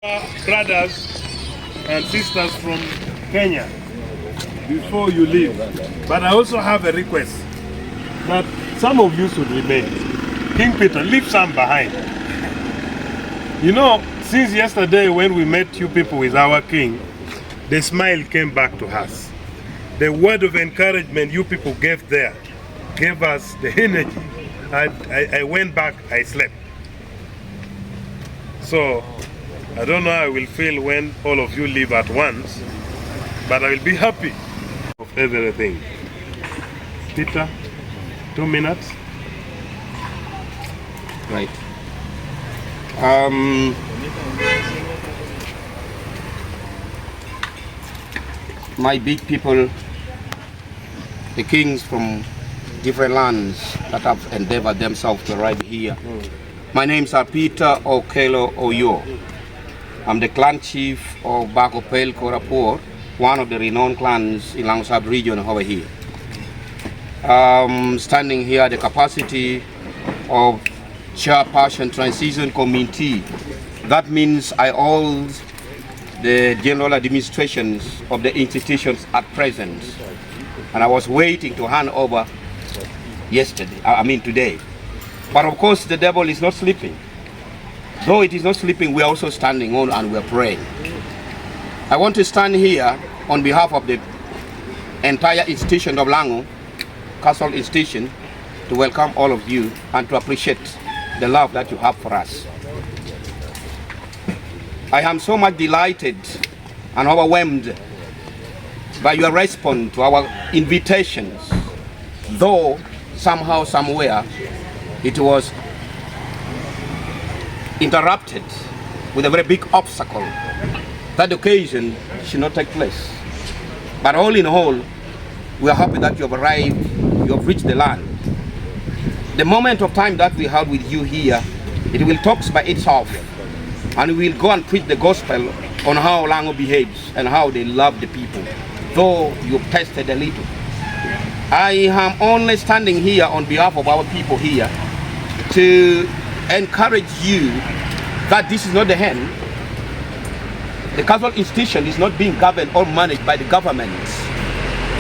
Brothers and sisters from Kenya before you leave. But I also have a request that some of you should remain. King Peter, leave some behind. You know, since yesterday when we met you people with our king, the smile came back to us. The word of encouragement you people gave there gave us the energy. I went back, I slept. So, I don't know how I will feel when all of you leave at once, but I will be happy of everything. Peter, 2 minutes. Right. My big people, the kings from different lands that have endeavored themselves to arrive here. My names are Peter Okelo Oyo. I'm the clan chief of Bakopel Korapur, one of the renowned clans in Lango region over here. Standing here at the capacity of Chairperson Transition Committee. That means I hold the general administrations of the institutions at present. And I was waiting to hand over today. But of course the devil is not sleeping. Though it is not sleeping, we are also standing on and we are praying. I want to stand here on behalf of the entire institution of Lango Cultural Institution to welcome all of you and to appreciate the love that you have for us. I am so much delighted and overwhelmed by your response to our invitations, though somehow, somewhere, it was interrupted with a very big obstacle. That occasion should not take place. But all in all, we are happy that you have arrived, you have reached the land. The moment of time that we have with you here, it will talk by itself, and we will go and preach the gospel on how Lango behaves and how they love the people, though you've tested a little. I am only standing here on behalf of our people here to encourage you that this is not the end. The cultural institution is not being governed or managed by the government,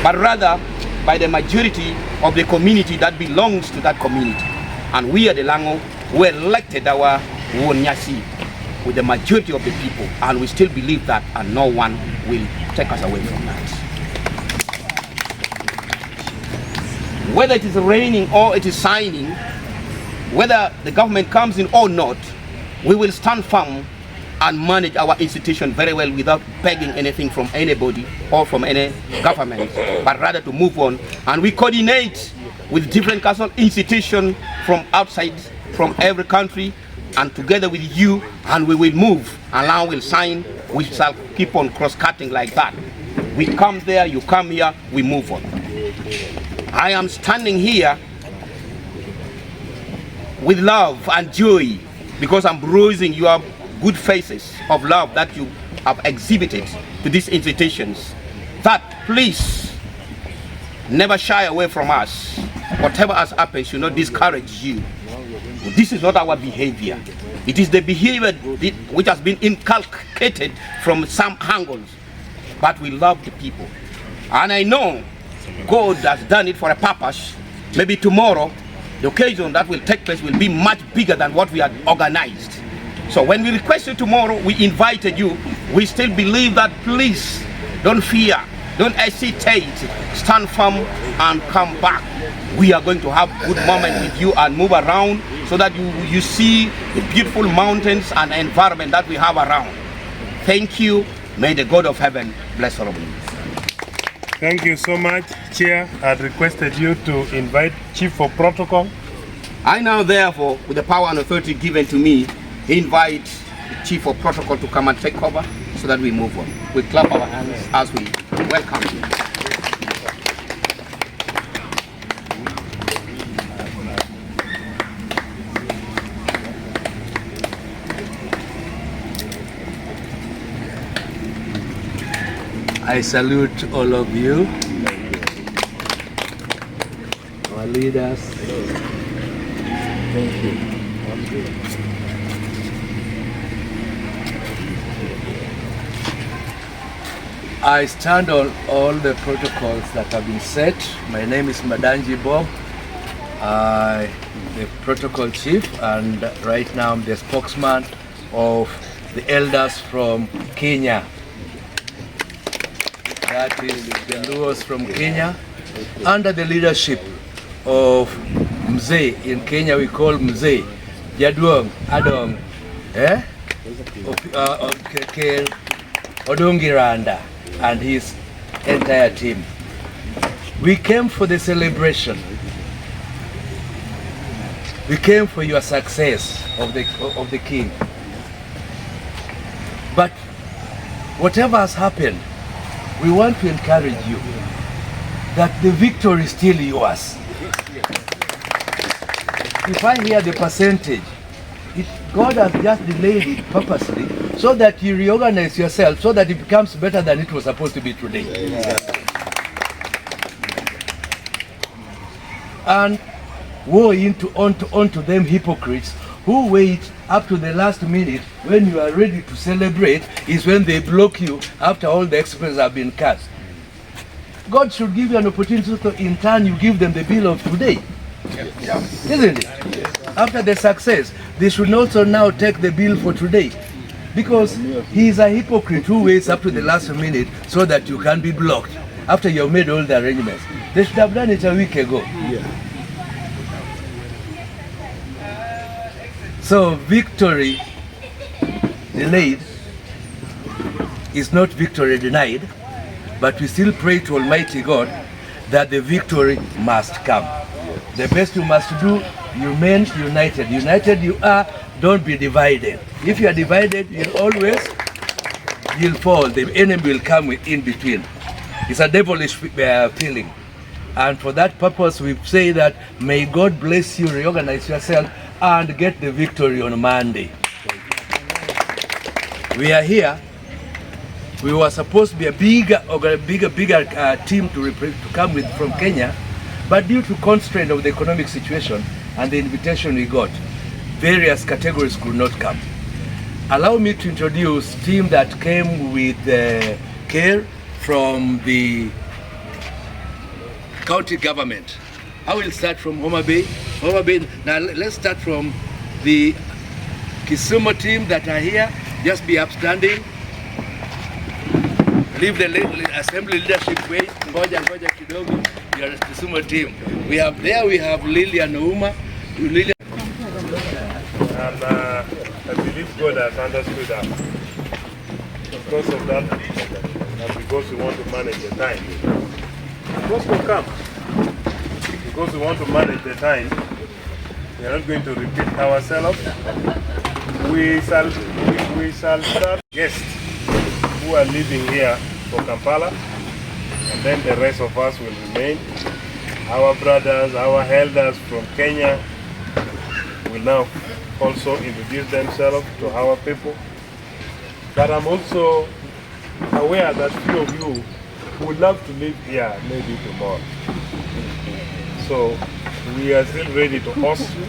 but rather by the majority of the community that belongs to that community. And we are the Lango who elected our Won Nyaci with the majority of the people, and we still believe that, and no one will take us away from that. Whether it is raining or it is shining, whether the government comes in or not, we will stand firm and manage our institution very well without begging anything from anybody or from any government, but rather to move on. And we coordinate with different cultural institutions from outside, from every country, and together with you, and we will move. Allah will sign, we shall keep on cross-cutting like that. We come there, you come here, we move on. I am standing here with love and joy because I'm bruising your good faces of love that you have exhibited to these institutions. That please never shy away from us. Whatever has happened should not discourage you. This is not our behavior. It is the behavior which has been inculcated from some angles. But we love the people. And I know God has done it for a purpose. Maybe tomorrow, the occasion that will take place will be much bigger than what we had organized. So when we requested tomorrow, we invited you. We still believe that please, don't fear, don't hesitate, stand firm and come back. We are going to have good moment with you and move around so that you see the beautiful mountains and environment that we have around. Thank you. May the God of heaven bless all of you. Thank you so much, Chair. I had requested you to invite Chief of Protocol. I now therefore, with the power and authority given to me, invite the Chief of Protocol to come and take over so that we move on. We clap our hands as we welcome you. I salute all of you, our leaders. Thank you. I stand on all the protocols that have been set. My name is Madanji Bob, the protocol chief, and right now I'm the spokesman of the elders from Kenya. That is the Luos from Kenya, under the leadership of Mzee. In Kenya we call Mzee Jaduong Adong Odongiranda and his entire team. We came for the celebration. We came for your success of the king. But whatever has happened, we want to encourage you that the victory is still yours. If I hear the percentage, God has just delayed it purposely so that you reorganize yourself so that it becomes better than it was supposed to be today. And woe onto them hypocrites who wait up to the last minute when you are ready to celebrate is when they block you after all the expenses have been cut. God should give you an opportunity so in turn you give them the bill of today. Isn't it? After the success, they should also now take the bill for today. Because he is a hypocrite who waits up to the last minute so that you can be blocked after you've made all the arrangements. They should have done it a week ago. So victory delayed is not victory denied, but we still pray to Almighty God that the victory must come. The best you must do, you remain united. United you are, don't be divided. If you are divided, you'll fall. The enemy will come in between. It's a devilish feeling. And for that purpose, we say that may God bless you, reorganize yourself, and get the victory on Monday. We are here. We were supposed to be a bigger team to come with from Kenya, but due to constraint of the economic situation and the invitation we got, various categories could not come. Allow me to introduce team that came with care from the county government. I will start from Homa Bay. Now let's start from the Kisumu team that are here. Just be upstanding. Leave the assembly leadership way. Ngoja kidogo. Your Kisumu team. We have Lilian Ouma. And I believe God has understood us. Because of that, and because we want to manage the time. Because will come. Because we want to manage the time, we are not going to repeat ourselves. We shall start guests who are living here for Kampala, and then the rest of us will remain. Our brothers, our elders from Kenya will now also introduce themselves to our people. But I'm also aware that few of you would love to live here maybe tomorrow. So we are still ready to host you,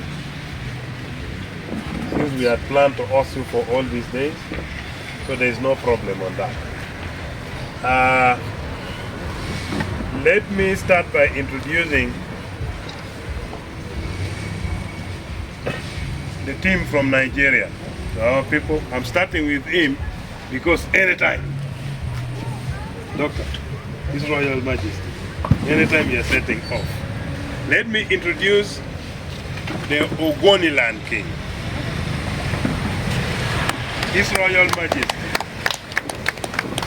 since we had planned to host you for all these days. So there is no problem on that. Let me start by introducing the team from Nigeria, our people. I'm starting with him because anytime, Doctor, His Royal Majesty, anytime you're setting off, let me introduce the Ogoniland King, His Royal Majesty,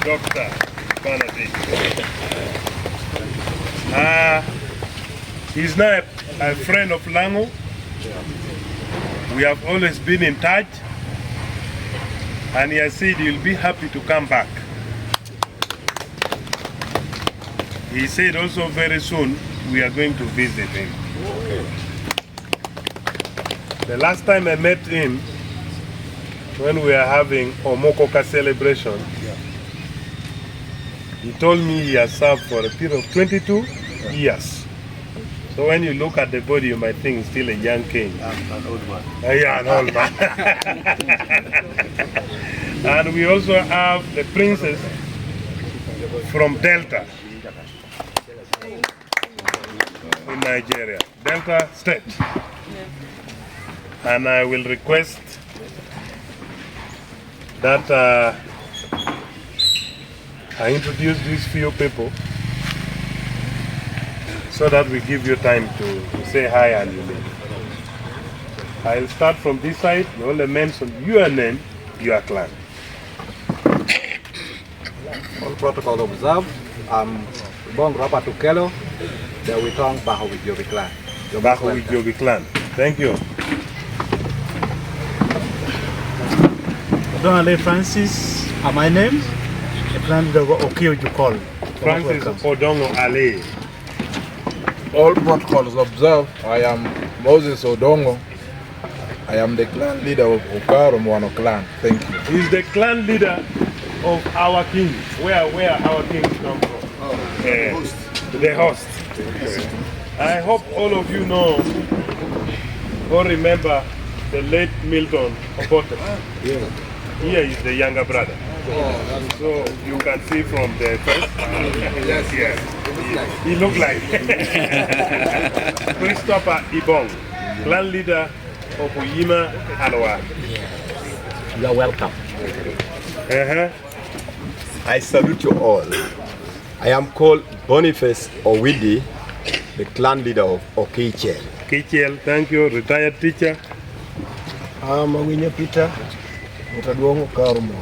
Dr. Benedict. He's now a friend of Lango. We have always been in touch, and he has said he'll be happy to come back. He said also very soon we are going to visit him. Okay. The last time I met him, when we were having Omokoka celebration, he told me he has served for a period of 22 years. So when you look at the body, you might think he's still a young king. An old man. Yeah, an old man. And we also have the princess from Delta in Nigeria, Delta State. And I will request that I introduce these few people so that we give you time to say hi and you leave. I'll start from this side. You only mention your name, your clan. All protocol observed. I'm Bong Robert Ukelo, the Witong Baho with Jovi clan. Baho with Jovi clan. Thank you. Donale Francis, my name. The clan leader Okio you call. Francis Odongo Ale. All protocols observed. I am Moses Odongo. I am the clan leader of Coronation clan. Thank you. He's the clan leader of our king. Where our king come from? The host. I hope all of you know or remember the late Milton Obote. Here is the younger brother. So you can see from the face. Yes. He looked like Christopher Ibong, clan leader of Uyima Alwa. You are welcome. I salute you all. I am called Boniface Owidi, the clan leader of Okichel. Kichel, thank you, retired teacher. I'm Awinye Peter, Mutaduongo Karumo.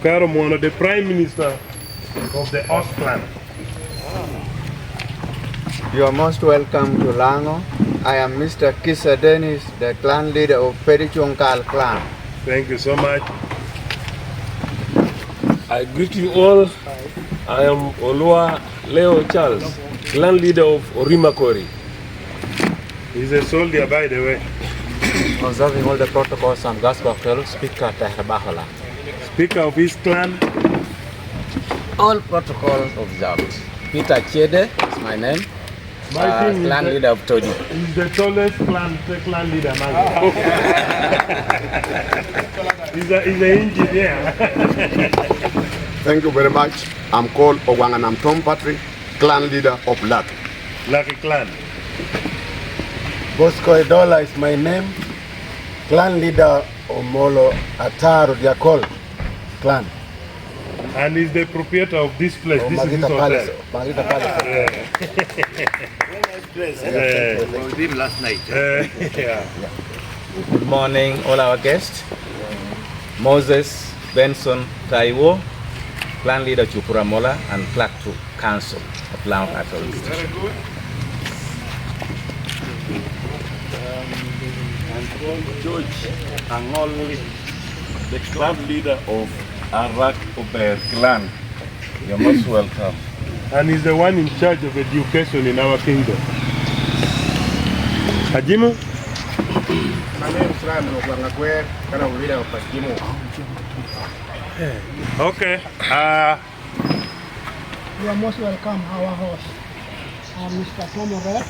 Karomono, the prime minister of the Ost clan. You are most welcome to Lango. I am Mr. Kisa Dennis, the clan leader of Perichonkal clan. Thank you so much. I greet you all. I am Olua Leo Charles, clan leader of Orimakori. He's a soldier, by the way. Observing all the protocols, I'm Gaspar Fel, Speaker Tahrabahola. Speaker of his clan. All protocols observed. Peter Chede is my name. Clan leader of Toji. He's the tallest clan leader, man. He's an engineer. Thank you very much. I'm called Owanganam Tom Patrick, clan leader of Lucky. Lucky clan. Bosco Edola is my name. Clan leader Omolo Ataro Diakol clan. And he's the proprietor of this place. This is his Palace. hotel. Magita Palace. with him last night. Good morning, all our guests. Moses Benson Taiwo, clan leader Chupuramola and clerk to council of Lango Cultural Institution. Very good. I'm called George Angoli, the clan leader of Arak Ober clan. You're most welcome. And he's the one in charge of education in our kingdom. Hajimu? My name is Ram Ogwangakwe, clan leader of Hajimu. Okay. You are most welcome, our host. I'm Mr. Tomore,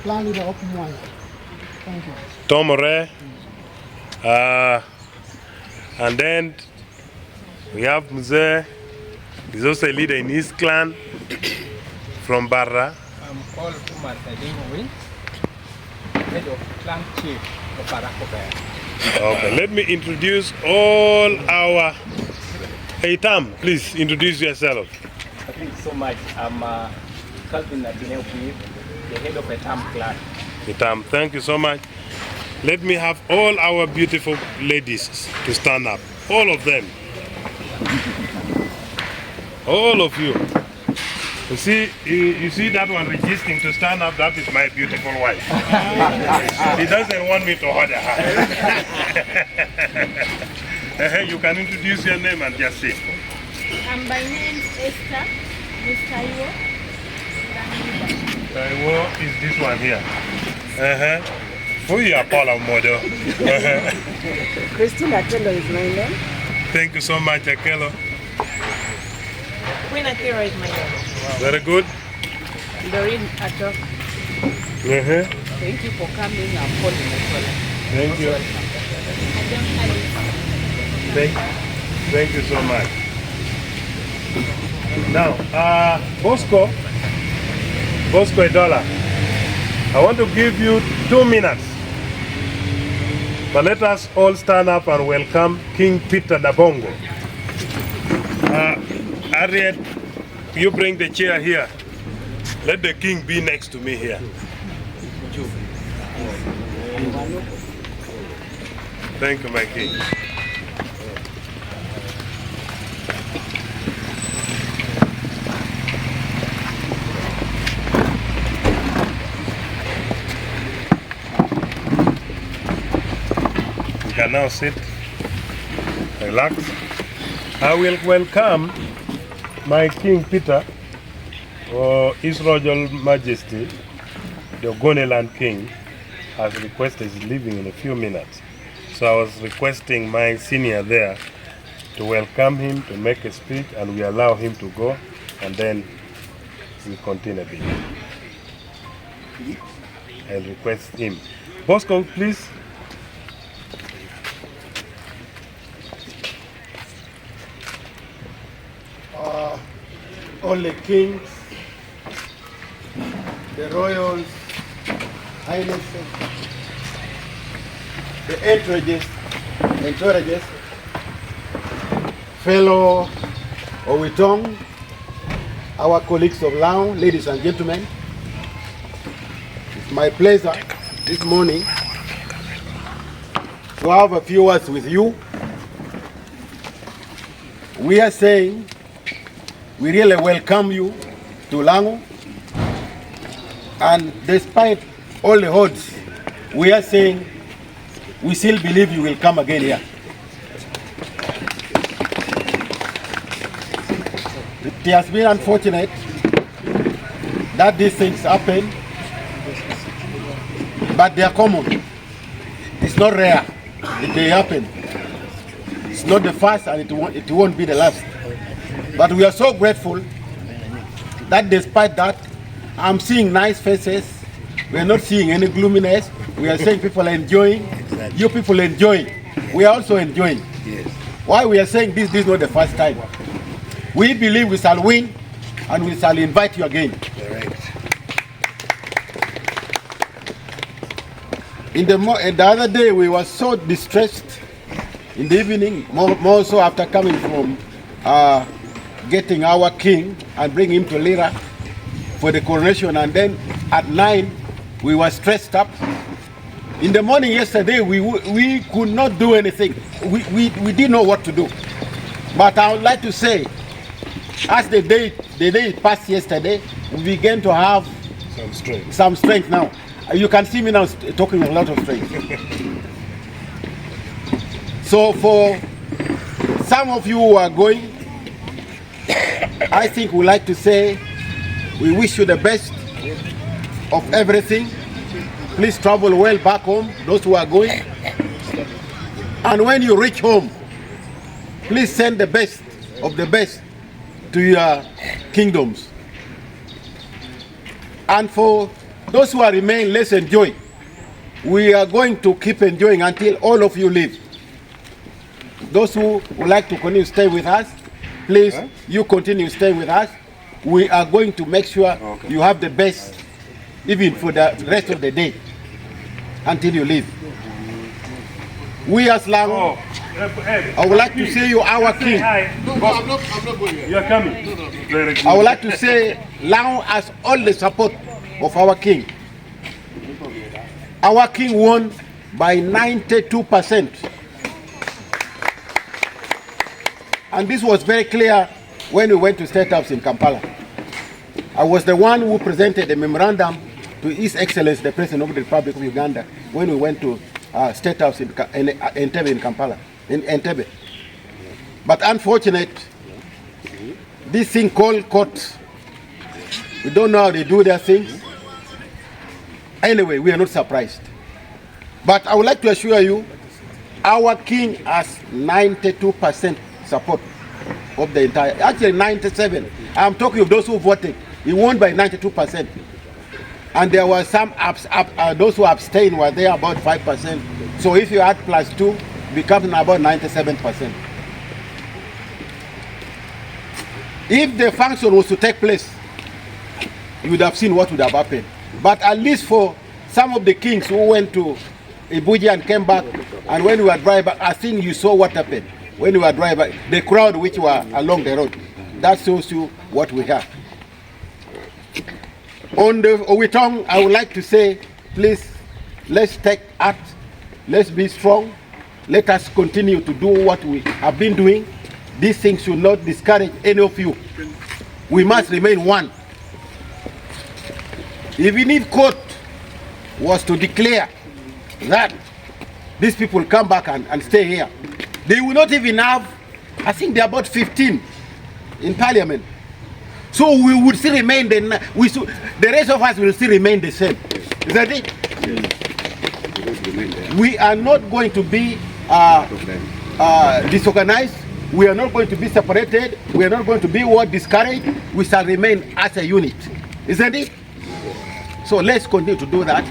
clan leader of Mwai. Thank you. Tomore. And then we have Mzee. He's also a leader in his clan from Barra. I'm called Kumar Tadingowi, head of clan chief of Arakobe. Okay, let me introduce all our... Hey Tam, please introduce yourself. Thank you so much. I'm Calvin Nadineupi, the head of a Tam clan. Tam, thank you so much. Let me have all our beautiful ladies to stand up. All of them. All of you. You see that one resisting to stand up? That is my beautiful wife. He doesn't want me to hold her. You can introduce your name and just say. My name is Esther. Miss Taiwo. Taiwo is this one here. Who you are, Paula Modo? Christine Akelo is my name. Thank you so much, Akelo. Queen Akelo is my name. Very good. Doreen Ato. Thank you for coming and calling my caller. Thank you. Thank you so much. Now, Bosco Edola, I want to give you 2 minutes. But let us all stand up and welcome King Peter Dabongo. Harriet, you bring the chair here. Let the king be next to me here. Thank you, my king. You can now sit, relax. I will welcome my King Peter, or His Royal Majesty, the Ogoniland King, has requested is leaving in a few minutes. So I was requesting my senior there to welcome him, to make a speech, and we allow him to go, and then we continue. I'll request him. Bosco, please. All the kings, the royals, highnesses, the entourages, fellow Owitong, our colleagues of Lao, ladies and gentlemen, it's my pleasure this morning to have a few words with you. We are saying we really welcome you to Lango, and despite all the odds, we are saying we still believe you will come again here. It has been unfortunate that these things happen, but they are common. It's not rare. They happen. It's not the first, and it won't be the last. But we are so grateful that despite that, I'm seeing nice faces. We are not seeing any gloominess. We are saying people are enjoying. Exactly. You people are enjoying. We are also enjoying. Yes. Why we are saying this is not the first time. We believe we shall win, and we shall invite you again. Correct. The other day we were so distressed in the evening, more so after coming from getting our king and bring him to Lira for the coronation, and then at 9 we were stressed up. In the morning yesterday we could not do anything. We didn't know what to do. But I would like to say, as the day passed yesterday, we began to have some strength now. You can see me now talking a lot of strength. So for some of you who are going, I think we like to say we wish you the best of everything. Please travel well back home, those who are going. And when you reach home, please send the best of the best to your kingdoms. And for those who are remain, let's enjoy. We are going to keep enjoying until all of you leave. Those who would like to continue to stay with us, please, you continue staying with us. We are going to make sure you have the best, even for the rest of the day, until you leave. We as Lango, I would like to say you our king. No, I'm not going here. You are coming. Very good. I would like to say Lango has all the support of our king. Our king won by 92%. And this was very clear when we went to State House in Kampala. I was the one who presented a memorandum to His Excellency, the President of the Republic of Uganda, when we went to State House in Entebbe in Kampala, in Entebbe. But unfortunately, this thing called court, we don't know how they do their things. Anyway, we are not surprised. But I would like to assure you, our king has 92% support of the entire, actually 97. I'm talking of those who voted. He won by 92%. And there were some those who abstained were there about 5%. So if you add +2, it becomes about 97%. If the function was to take place, you would have seen what would have happened. But at least for some of the kings who went to Ibuji and came back, and when we were driving, I think you saw what happened. When we were driving, the crowd which were along the road, that shows you what we have. On the Owitong, I would like to say, please, let's take heart, let's be strong, let us continue to do what we have been doing. These things should not discourage any of you. We must remain one. Even if court was to declare that these people come back and stay here, they will not even have, I think they're about 15 in parliament. So we would still remain, the rest of us will still remain the same. Is that it? We are not going to be disorganized. We are not going to be separated. We are not going to be discouraged. We shall remain as a unit. Isn't it? So let's continue to do that.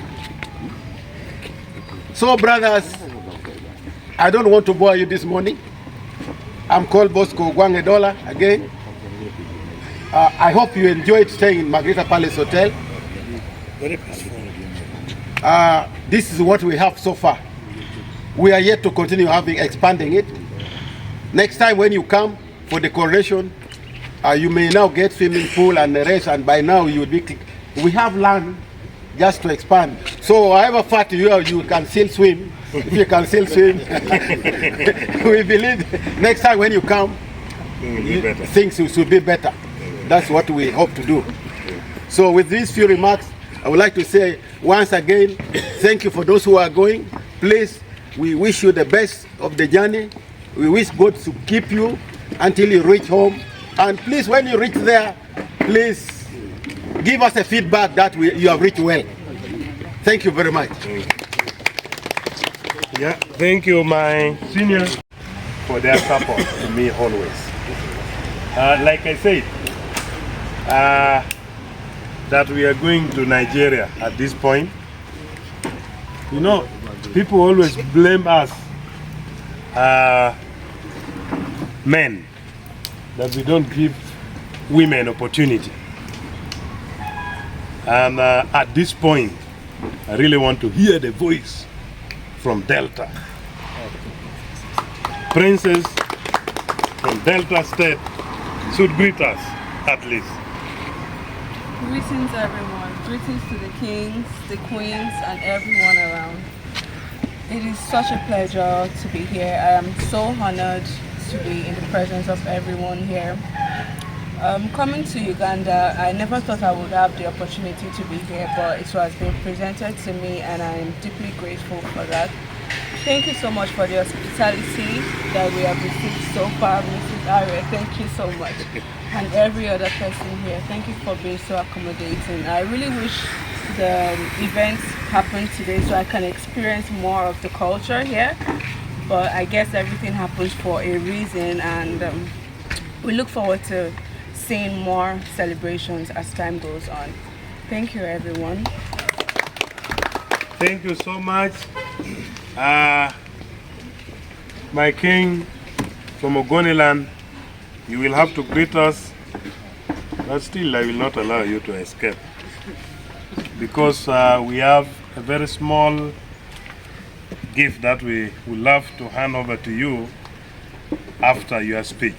So brothers, I don't want to bore you this morning. I'm called Bosco Gwangedola again. I hope you enjoyed staying in Margarita Palace Hotel. This is what we have so far. We are yet to continue expanding it. Next time when you come for the coronation, you may now get swimming pool and the rest, and by now you will be. We have land just to expand. So however far you can still swim. If you can still swim, we believe next time when you come, things will be better. That's what we hope to do. So with these few remarks, I would like to say once again, thank you for those who are going. Please, we wish you the best of the journey. We wish God to keep you until you reach home. And please, when you reach there, please give us a feedback that you have reached well. Thank you very much. Yeah, thank you, my seniors, for their support to me always. Like I said, that we are going to Nigeria at this point. You know, people always blame us, men, that we don't give women opportunity. And at this point, I really want to hear the voice from Delta. Princess from Delta State should greet us, at least. Greetings everyone. Greetings to the kings, the queens, and everyone around. It is such a pleasure to be here. I am so honored to be in the presence of everyone here. Coming to Uganda, I never thought I would have the opportunity to be here, but it has been presented to me and I am deeply grateful for that. Thank you so much for the hospitality that we have received so far, Mrs. Aria. Thank you so much. And every other person here, thank you for being so accommodating. I really wish the events happened today so I can experience more of the culture here. But I guess everything happens for a reason, and we look forward to seeing more celebrations as time goes on. Thank you, everyone. Thank you so much. My king from Ogoniland, you will have to greet us, but still I will not allow you to escape, because we have a very small gift that we would love to hand over to you after your speech.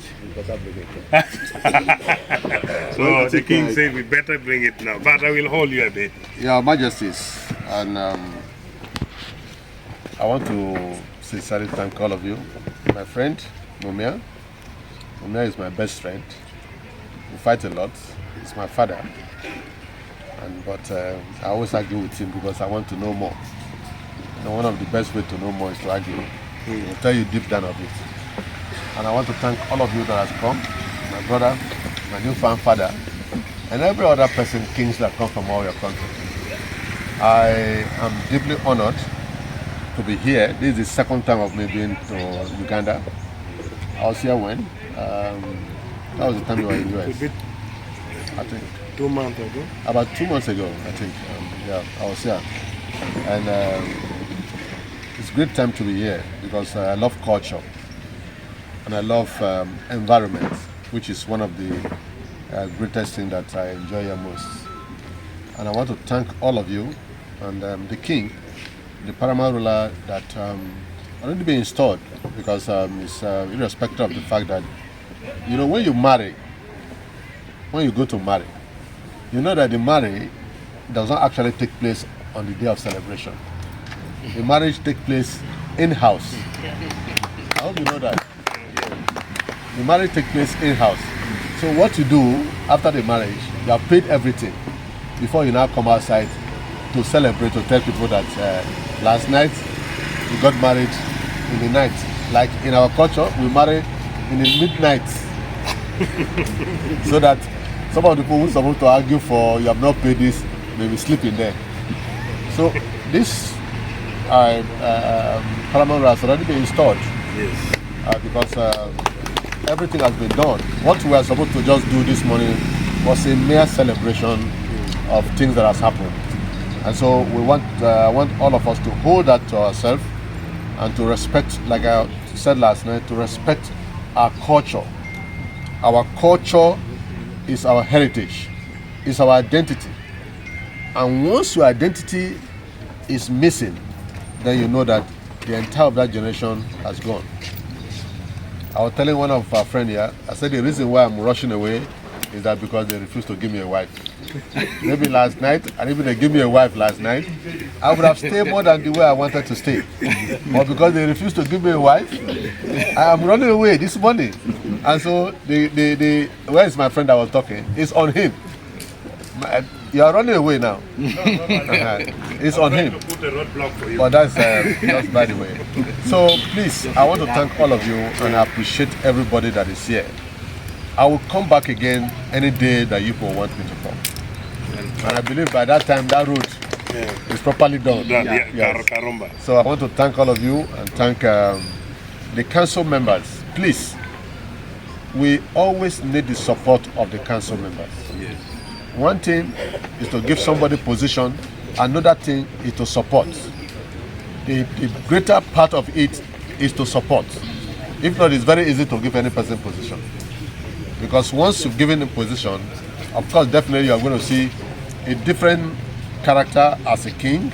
So the king said we better bring it now, but I will hold you a bit. Your Majesties, and I want to sincerely thank all of you. My friend, Mumia. Mumia is my best friend. We fight a lot. He's my father. But I always argue with him because I want to know more. You know, one of the best ways to know more is to argue. He will tell you deep down of it. And I want to thank all of you that has come, my brother, my newfound father, and every other person, kings that come from all your country. I am deeply honored to be here. This is the second time of me being to Uganda. I was here when? That was the time you were in the US. I think. 2 months ago? About 2 months ago, I think. Yeah, I was here. And it's a great time to be here because I love culture and I love environment. which is one of the greatest things that I enjoy here most. And I want to thank all of you and the king, the paramount ruler that already been installed, because it's irrespective of the fact that, you know, when you marry, when you go to marry, you know that the marriage does not actually take place on the day of celebration. The marriage takes place in-house. I hope you know that. The marriage takes place in-house. So what you do after the marriage, you have paid everything before you now come outside to celebrate, to tell people that last night we got married in the night. Like in our culture, we marry in the midnight. So that some of the people who are supposed to argue for you have not paid this, may be sleeping there. So this paramount has already been installed. Yes. Because everything has been done. What we are supposed to just do this morning was a mere celebration of things that has happened. And so we want all of us to hold that to ourselves and to respect, like I said last night, to respect our culture. Our culture is our heritage, is our identity. And once your identity is missing, then you know that the entire of that generation has gone. I was telling one of our friends here, I said the reason why I'm rushing away is that because they refused to give me a wife. Maybe last night, and even they give me a wife last night, I would have stayed more than the way I wanted to stay. But because they refused to give me a wife, I am running away this morning. And so, where is my friend that was talking? It's on him. You are running away now. It's on him. But that's just by the way. So please, I want to thank all of you and I appreciate everybody that is here. I will come back again any day that you want me to come. And I believe by that time that road is properly done. Yes. So I want to thank all of you and thank the council members. Please, we always need the support of the council members. Yes. One thing is to give somebody position, another thing is to support. The greater part of it is to support. If not, it's very easy to give any person position. Because once you've given a position, of course, definitely you're going to see a different character as a king.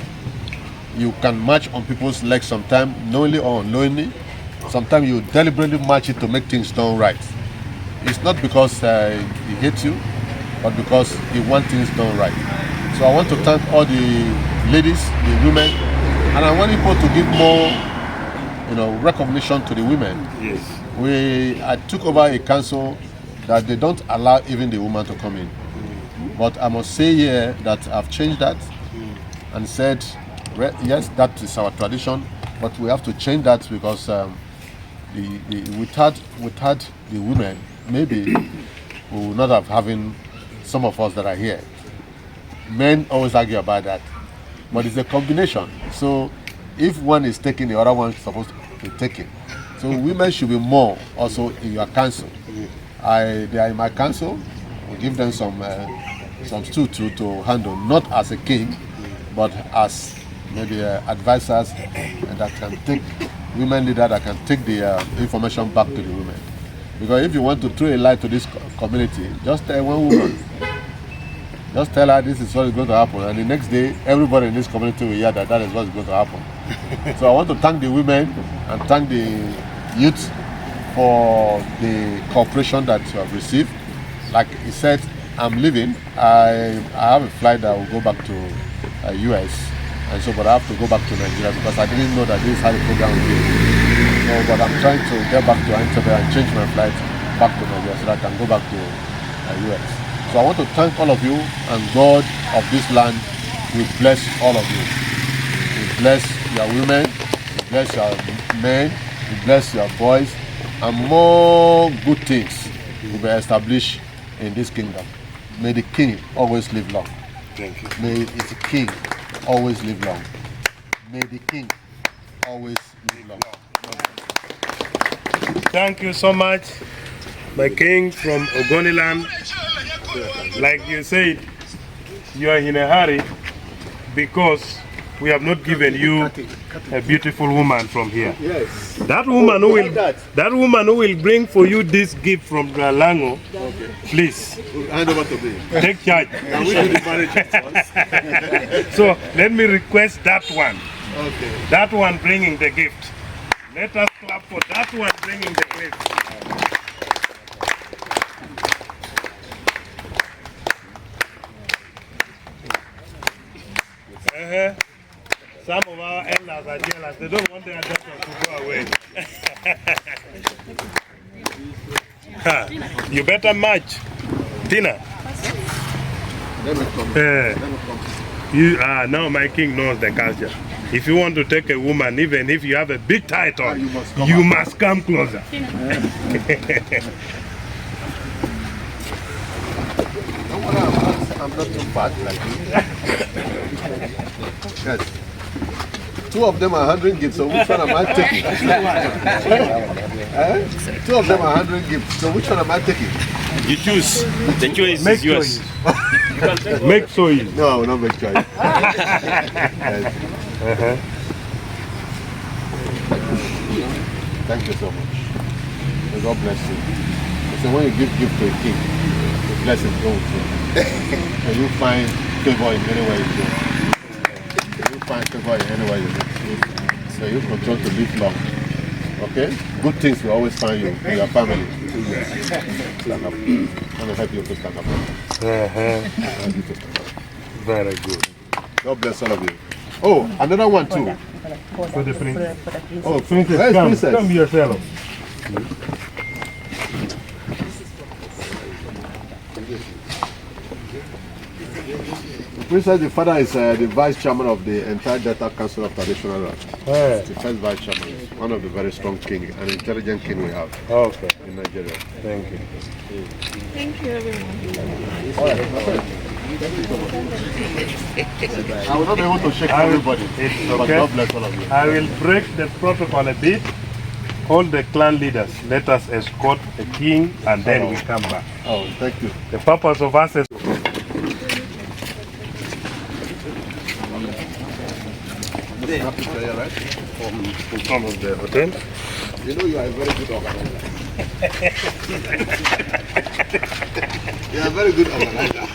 You can march on people's legs sometimes, knowingly or unknowingly. Sometimes you deliberately march it to make things done right. It's not because he hates you, but because he wants things done right. So I want to thank all the ladies, the women, and I want people to give more, recognition to the women. Yes. I took over a council that they don't allow even the woman to come in. But I must say here that I've changed that and said, yes, that is our tradition, but we have to change that because without the women, maybe we will not have having some of us that are here. Men always argue about that, but it's a combination. So if one is taken, the other one is supposed to be taken. So women should be more also in your council. They are in my council. We give them some stool to handle, not as a king, but as maybe advisors that can take women leaders that can take the information back to the women. Because if you want to throw a light to this community, just tell one woman. Just tell her this is what is going to happen, and the next day, everybody in this community will hear that is what is going to happen. So I want to thank the women and thank the youth for the cooperation that you have received. Like he said, I'm leaving. I have a flight that will go back to US, and so but I have to go back to Nigeria because I didn't know that this is how the program will be. So, but I'm trying to get back to Entebbe and change my flight back to Nigeria so that I can go back to US. So I want to thank all of you, and God of this land will bless all of you. He will bless your women, He will bless your men, He will bless your boys, and more good things will be established in this kingdom. May the king always live long. Thank you. May the king always live long. May the king always live long. Thank you so much, my king from Ogoniland. Like you said, you are in a hurry because we have not given you a beautiful woman from here. Yes. That woman who will Like that woman who will bring for you this gift from Lango, please Hand over to me. take charge. Can we do the marriage first? So let me request that one. Okay. That one bringing the gift. Let us clap for that one bringing the gift. Some of our elders are jealous. They don't want their daughters to go away. You better match. Tina. Now my king knows the culture. If you want to take a woman, even if you have a big title, you must come closer. I'm not too fat like you. Yes. Two of them are 100 gifts, so which one am I taking? Two of them are 100 gifts, so which one am I taking? You choose. The choice Make is yours. Make choice. No, not make choice. Yes. Thank you so much. May God bless you. So when you give gift to a king, the blessing goes with you. And you find favor in anywhere you go. You find favor in anywhere you go. So you control to live long. Okay? Good things will always find you in your family. Stand up. I'm going to help you to stand up. Very good. God bless all of you. Oh, another one too. For the prince. Oh, Princess, where's come, princess? come yourself. Princess, the father is the vice chairman of the entire Delta Council of Traditional Art. Hey. The first vice chairman, one of the very strong king, an intelligent king we have in Nigeria. Thank you. Thank you, everyone. All right. I will not be able to shake everybody, It's but okay. God bless all of you. I will break the protocol a bit. All the clan leaders, let us escort the king and then we come back. Oh, thank you. The purpose of us is Happy prayer, right? From some of the hotel. You know you are a very good organizer. You are a very good organizer.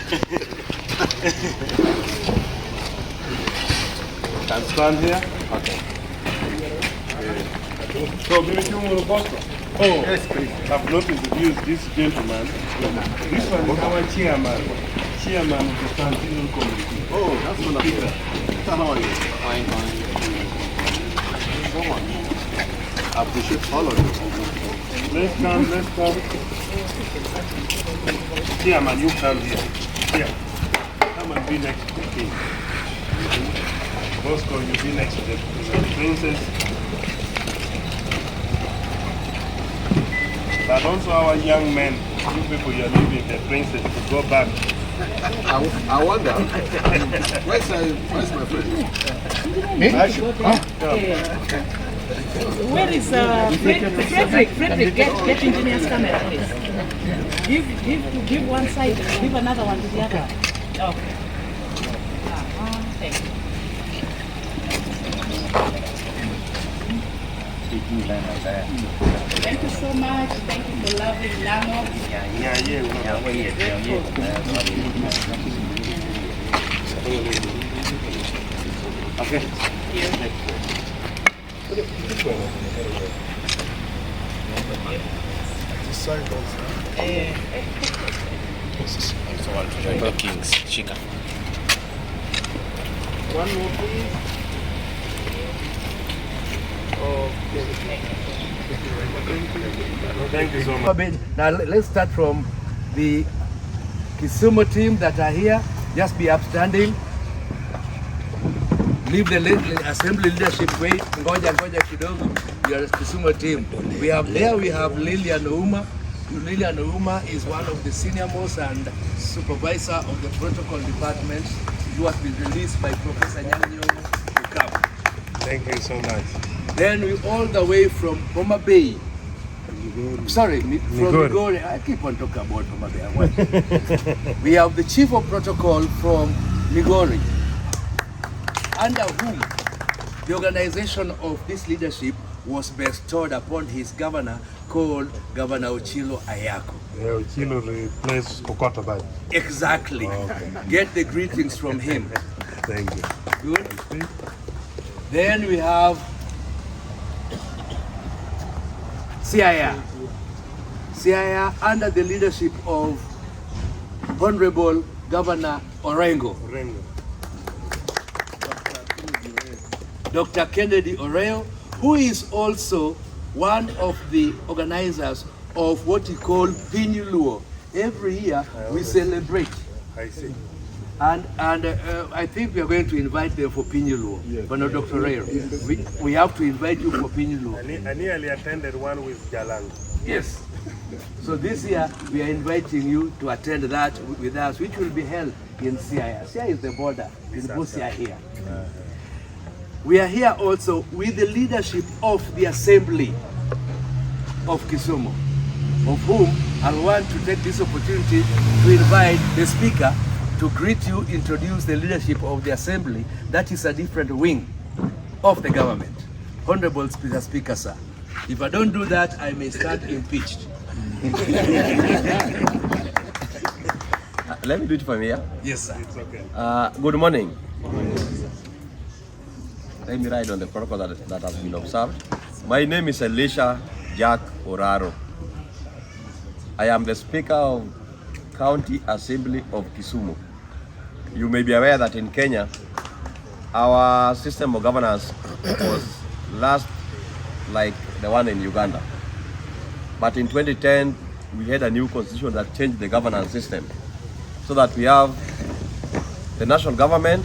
Can stand here. Okay. So, yes, please. I've not introduced this gentleman. This one is our chairman of the Transitional Committee. Oh, that's wonderful. How are you? Fine. I appreciate all of you. Let's come. Chairman, you come here. Here. Come and be next to the king. Bosco, you be next to the princess. But also our young men, you people, you're leaving the princess to go back. I wonder, where's my friend? Me? Where is Frederick? Get engineer's camera, please. Give one side, give another one to the other. Okay. Thank you. Thank you so much. Thank you for loving Lango. Okay. So I want to join the king's Shika. One more, please. Thank you so much. Now let's start from the Kisumu team that are here. Just be upstanding. Leave the assembly leadership wait. Ngoja kidogo. You are a Kisumu team. We have Lilian Ouma. Lilian Ouma is one of the senior most and supervisor of the protocol department. You have been released by Professor Nyanyo to come. Thank you so much. Then we all the way from Homa Bay. Sorry, from Migori. I keep on talking about Homa Bay. We have the chief of protocol from Migori. under whom the organization of this leadership was bestowed upon his governor called Governor Ochilo Ayako. Yeah, Ochilo replaced Kokoto Bad. Exactly. Okay. Get the greetings from him. Thank you. Good. Then we have CIR. CIR under the leadership of Honorable Governor Orengo. Dr. Kennedy Oreo, who is also one of the organizers of what we call Pinyuluo. Every year we celebrate. I see. And I think we are going to invite them for Pinyuluo, Yes. but not Dr. Oreo. Yes. We have to invite you for Pinyuluo. I nearly attended one with Jalang. Yes. So this year we are inviting you to attend that with us, which will be held in CIR. CIR is the border in Busia here. We are here also with the leadership of the Assembly of Kisumu, of whom I want to take this opportunity to invite the Speaker to greet you, introduce the leadership of the Assembly. That is a different wing of the government. Honorable Speaker, sir. If I don't do that, I may start impeached. Let me do it from here. Yes, sir. It's okay. Good morning. Let me write on the protocol that has been observed. My name is Elisha Jack Oraro. I am the Speaker of County Assembly of Kisumu. You may be aware that in Kenya, our system of governance was last like the one in Uganda. But in 2010, we had a new constitution that changed the governance system so that we have the national government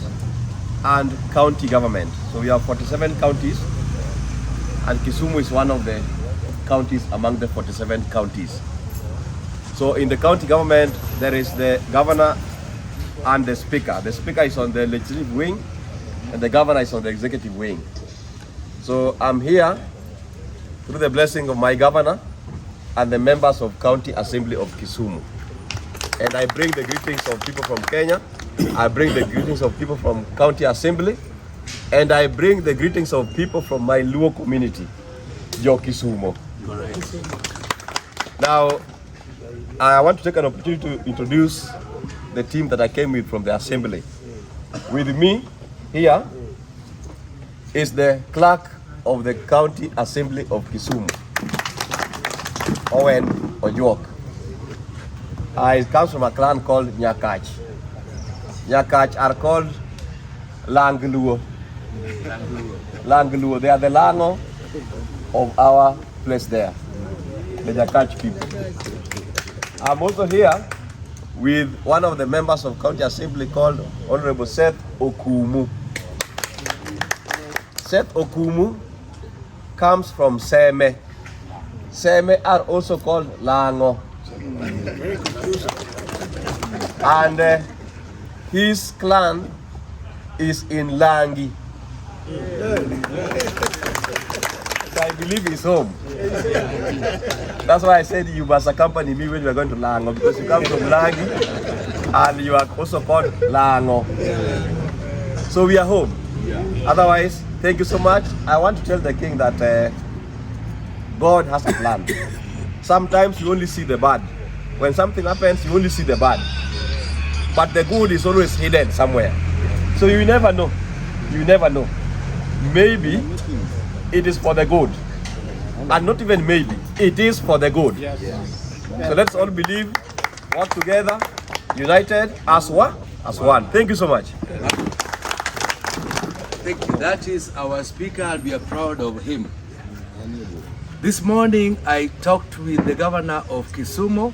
and county government. So we have 47 counties, and Kisumu is one of the counties among the 47 counties. So in the county government, there is the governor and the speaker. The speaker is on the legislative wing, and the governor is on the executive wing. So I'm here through the blessing of my governor and the members of County Assembly of Kisumu. And I bring the greetings of people from Kenya, I bring the greetings of people from County Assembly, and I bring the greetings of people from my Luo community, Yo Kisumu. Now, I want to take an opportunity to introduce the team that I came with from the Assembly. With me here is the clerk of the County Assembly of Kisumu, Owen Ojok. He comes from a clan called Nyakach. Nyakach are called Lango. Lango. They are the Lango of our place there, the Nyakach people. I'm also here with one of the members of County Assembly called Honorable Seth Okumu. Seth Okumu comes from Seme. Seme are also called Lango. And his clan is in Langi. So I believe he's home. That's why I said you must accompany me when we are going to Lango, because you come from Langi and you are also called Lango. So we are home. Otherwise, thank you so much. I want to tell the king that God has a plan. Sometimes you only see the bad. When something happens, you only see the bad. But the good is always hidden somewhere. So you never know. You never know. Maybe it is for the good. And not even maybe. It is for the good. So let's all believe, work together, united as one. As one. Thank you so much. Thank you. That is our speaker, and we are proud of him. This morning I talked with the governor of Kisumu,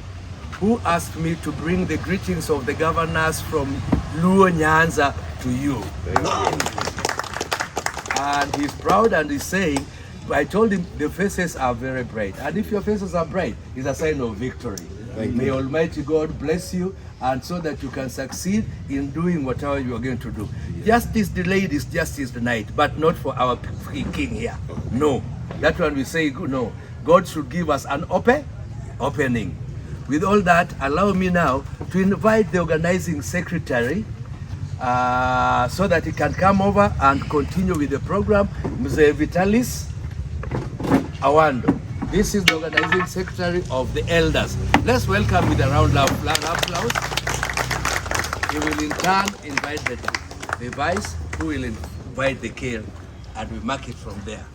who asked me to bring the greetings of the governors from Luo Nyanza to you. And he's proud and he's saying, I told him the faces are very bright. And if your faces are bright, it's a sign of victory. May Almighty God bless you, and so that you can succeed in doing whatever you are going to do. Justice delayed is justice denied, but not for our king here. No. That one we say, no. God should give us an opening. With all that, allow me now to invite the organizing secretary so that he can come over and continue with the program. Mzee Vitalis Awando. This is the organizing secretary of the elders. Let's welcome with a round of applause. He will in turn invite the vice, who will invite the care, and we mark it from there.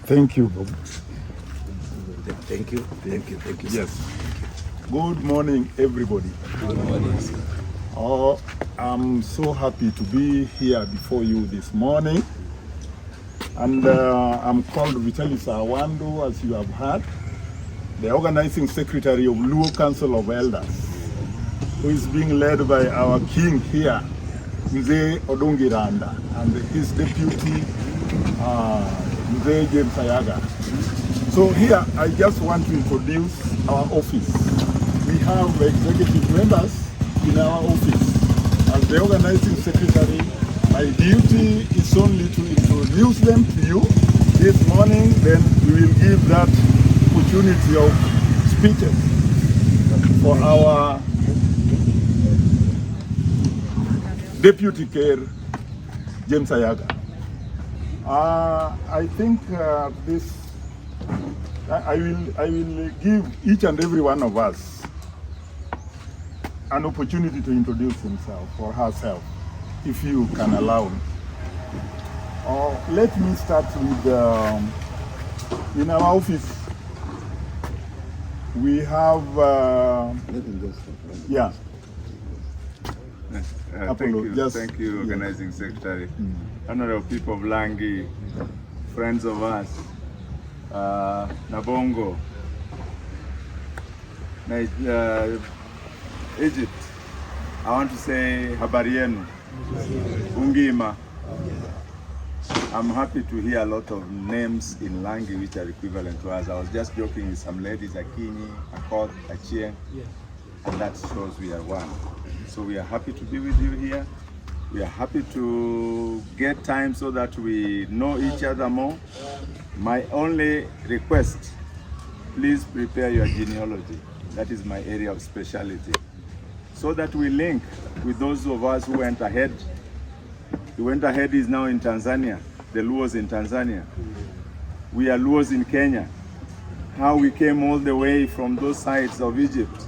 Thank you, Bob. Thank you. Yes. Good morning, everybody. Good morning. Oh, I'm so happy to be here before you this morning. And I'm called Vitalis Awando, as you have heard, the organizing secretary of Lango Council of Elders, who is being led by our king here, Mzee Odongiranda, and his deputy, Mzee James Ayaga. So here, I just want to introduce our office. We have executive members in our office. As the organizing secretary, my duty is only to introduce them to you this morning, then we will give that opportunity of speeches for our deputy chair, James Ayaga. I think I will give each and every one of us an opportunity to introduce himself or herself, if you can allow me. Let me start with, in our office, we have, yeah. Thank you, Organizing Secretary. Honorable people of Langi, friends of us, Nabongo, Egypt. I want to say habari yenu, Ungima. I'm happy to hear a lot of names in Langi which are equivalent to us. I was just joking with some ladies, Akinyi, Akot, Achie, and that shows we are one. So we are happy to be with you here. We are happy to get time so that we know each other more. My only request, please prepare your genealogy. That is my area of specialty. So that we link with those of us who went ahead. Who went ahead is now in Tanzania, the Luos in Tanzania. We are Luos in Kenya. How we came all the way from those sides of Egypt,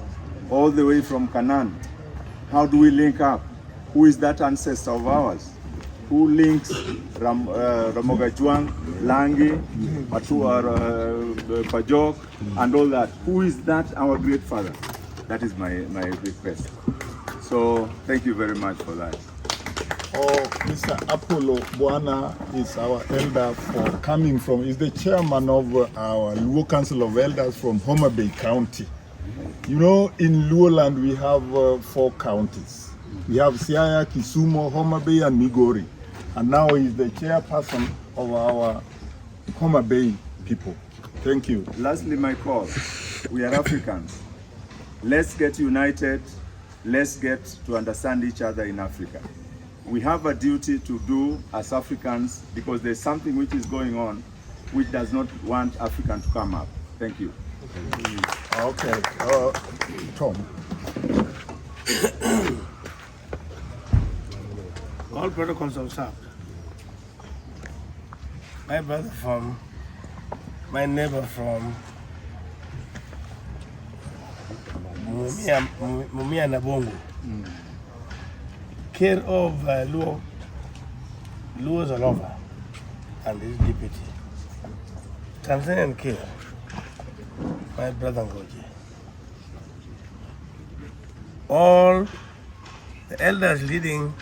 all the way from Canaan. How do we link up? Who is that ancestor of ours? Who links Ramogajuang, Langi, Pajok, and all that? Who is that our great father? That is my request. So thank you very much for that. Mr. Apollo Bwana is our elder for coming from, is the chairman of our Lango Council of Elders from Homa Bay County. You know, in Luo land we have 4 counties. We have Siaya, Kisumu, Homa Bay, and Migori. And now he's the chairperson of our Homa Bay people. Thank you. Lastly, my call. We are Africans. Let's get united. Let's get to understand each other in Africa. We have a duty to do as Africans because there's something which is going on which does not want African to come up. Thank you. Okay. Tom. All protocols observed. My brother from, my neighbor from Mumia Nabongo, care of Luos all over, and his deputy. Tanzanian care, my brother Ngoje. All the elders leading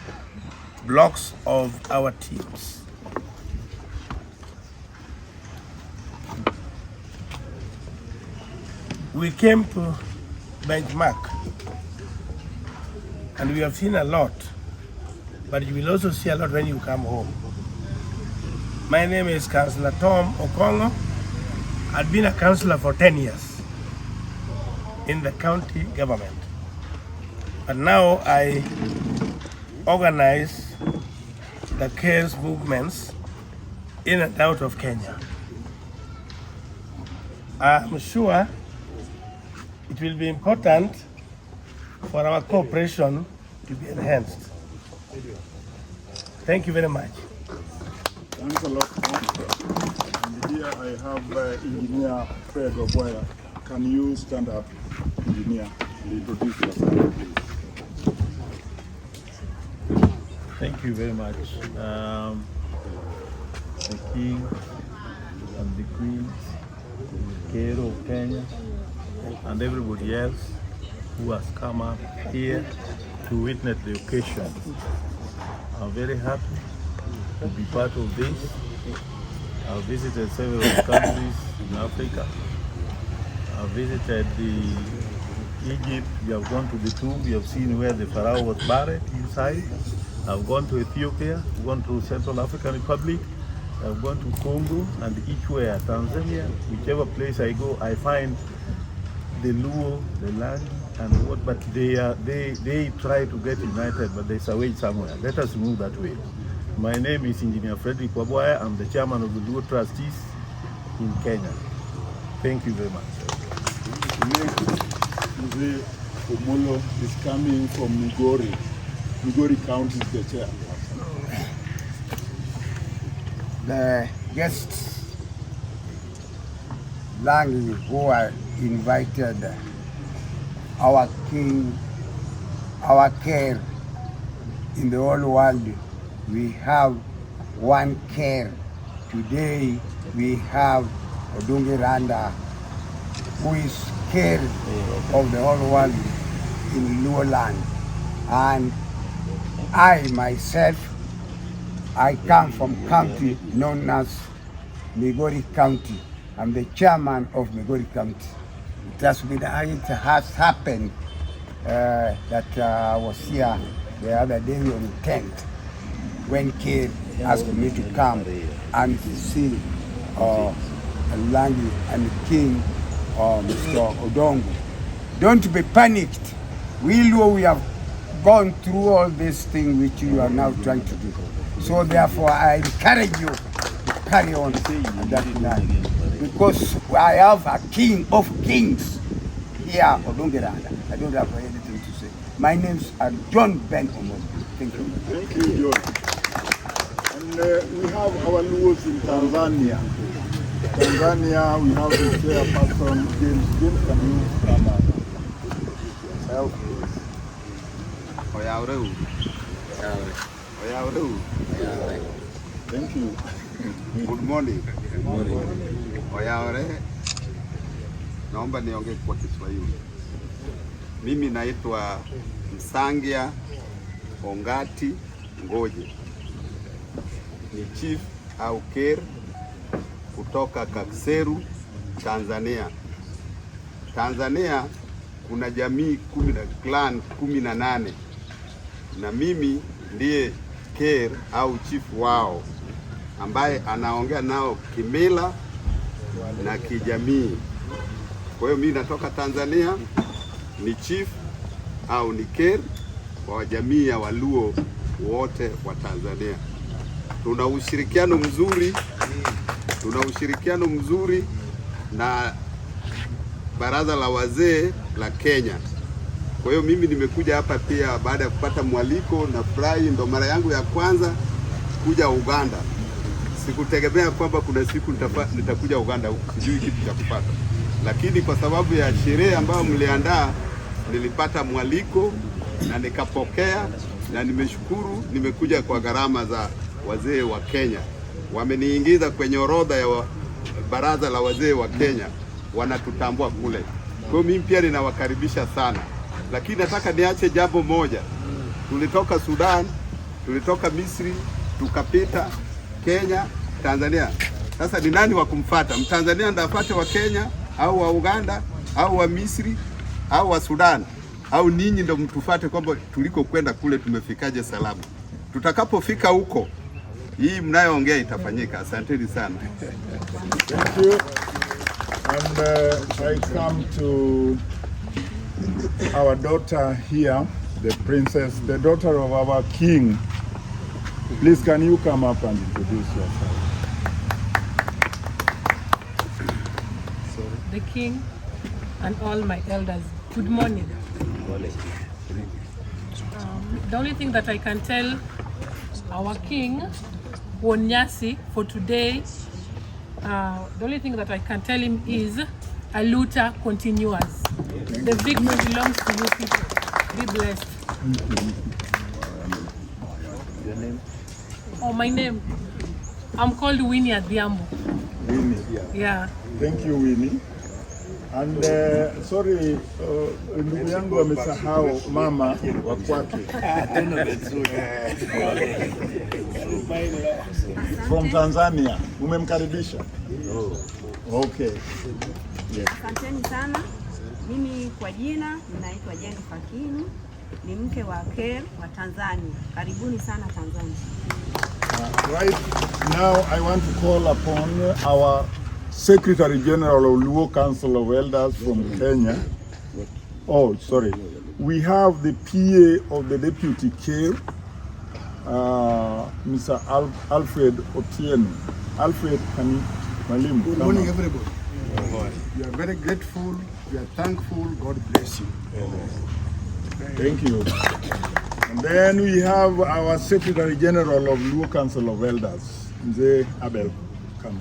blocks of our teams. We came to benchmark, and we have seen a lot, but you will also see a lot when you come home. My name is Councillor Tom Okongo. I've been a councillor for 10 years in the county government, but now I organize the CARES movements in and out of Kenya. I'm sure it will be important for our cooperation to be enhanced. Thank you very much. Thanks a lot. And here I have Engineer Fred Oboya. Can you stand up, Engineer, and introduce yourself, please? Thank you very much. The King and the Queen, the King of Kenya, and everybody else who has come up here to witness the occasion. I'm very happy to be part of this. I've visited several countries in Africa. I've visited Egypt. We have gone to the tomb. We have seen where the Pharaoh was buried inside. I've gone to Ethiopia. I've gone to Central African Republic. I've gone to Congo and eachwhere, Tanzania, whichever place I go, I find the Luo, the Langi, and what, but they try to get united, but there's a way somewhere. Let us move that way. My name is Engineer Frederick Waboya. I'm the chairman of the Luo Trustees in Kenya. Thank you very much. Mzee Omolo is coming from Migori. Migori County is the chair. The guests, Langi, who are invited, our king, our care in the whole world, we have one care. Today we have Odungi Randa, who is care of the whole world in Luo land. And I myself, I come from county known as Migori County. I'm the chairman of Migori County. It has happened that I was here the other day on 10th when Kid asked me to come and see Langi and the King, Mr. Odongo. Don't be panicked. We have gone through all this thing which you are now trying to do. So therefore I encourage you to carry on that line. Because I have a king of kings here, Odongeranda. I don't have anything to say. My name's John Ben Omolo. Thank you. Thank you, John. And we have our Luos in Tanzania. Tanzania, we have the chairperson, James. James, can you come up? Help. Thank you. Good morning. Good morning. Oyaore, naomba niongee kwa Kiswahili. Mimi naitwa Msangia Ongati Ngoje. Ni chief au care kutoka Kakseru, Tanzania. Tanzania kuna jamii clan 18 na mimi ndiye care au chief wao ambaye anaongea nao kimila na kijamii. Kwa hiyo mimi natoka Tanzania, ni chief au ni care wa jamii ya Waluo wote wa Tanzania. Tuna ushirikiano mzuri na baraza la wazee la Kenya. Kwa hiyo mimi nimekuja hapa pia baada ya kupata mwaliko na furahi, ndo mara yangu ya kwanza kuja Uganda. Sikutegemea kwamba kuna siku nitakuja Uganda huku, sijui kitu cha kupata. Lakini kwa sababu ya sherehe ambayo mliandaa, nilipata mwaliko na nikapokea na nimeshukuru. Nimekuja kwa gharama za wazee wa Kenya. Wameniingiza kwenye orodha ya baraza la wazee wa Kenya, wanatutambua kule. Kwa hiyo mimi pia ninawakaribisha sana. Lakini nataka niache jambo moja. Tulitoka Sudan, tulitoka Misri, tukapita Kenya, Tanzania. Sasa ni nani wa kumfuata? Mtanzania ndiye afuate wa Kenya au wa Uganda au wa Misri au wa Sudan? Au ninyi ndio mtufuate kwamba tuliko kwenda kule tumefikaje salama? Tutakapofika huko, hii mnayoongea itafanyika. Asanteni sana. Thank you. And I come to our daughter here, the princess, the daughter of our king. Please, can you come up and introduce yourself? The king and all my elders. Good morning. The only thing that I can tell our King Won Nyaci for today, the only thing that I can tell him is Aluta continuous. The victory belongs to you people. Be blessed. Your name? Oh, my name? I'm called Winnie Adhiambo. Winnie. Yeah. Thank you, Winnie. And sorry, ndugu yangu amesahau mama wa kwake. From Tanzania. Umemkaribisha? Okay. Yes. Asanteni sana. Mimi kwa jina ninaitwa Jennifer Kini, ni mke wa Ker wa Tanzania. Karibuni sana Tanzania. Right now I want to call upon our Secretary General of Luo Council of Elders from Kenya. Oh, sorry. We have the PA of the Deputy Ker, Mr. Alfred Otieno. Alfred, can you? Good morning, everybody. We are very grateful. We are thankful. God bless you. Thank you. And then we have our Secretary General of Luo Council of Elders, Mzee Abel. Come.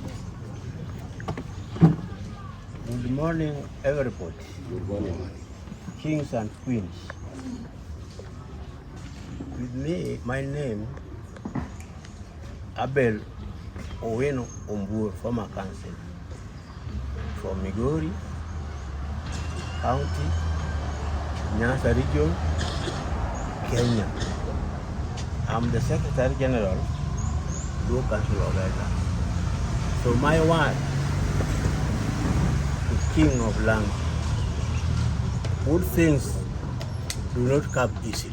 Good morning, everybody. Good morning. Kings and queens. With me, my name, Abel Oweno Ombur, former council from Migori County, Nyanza Region, Kenya. I'm the Secretary General, Luo Council of Elders. So my word to King of Lango, good things do not come easily.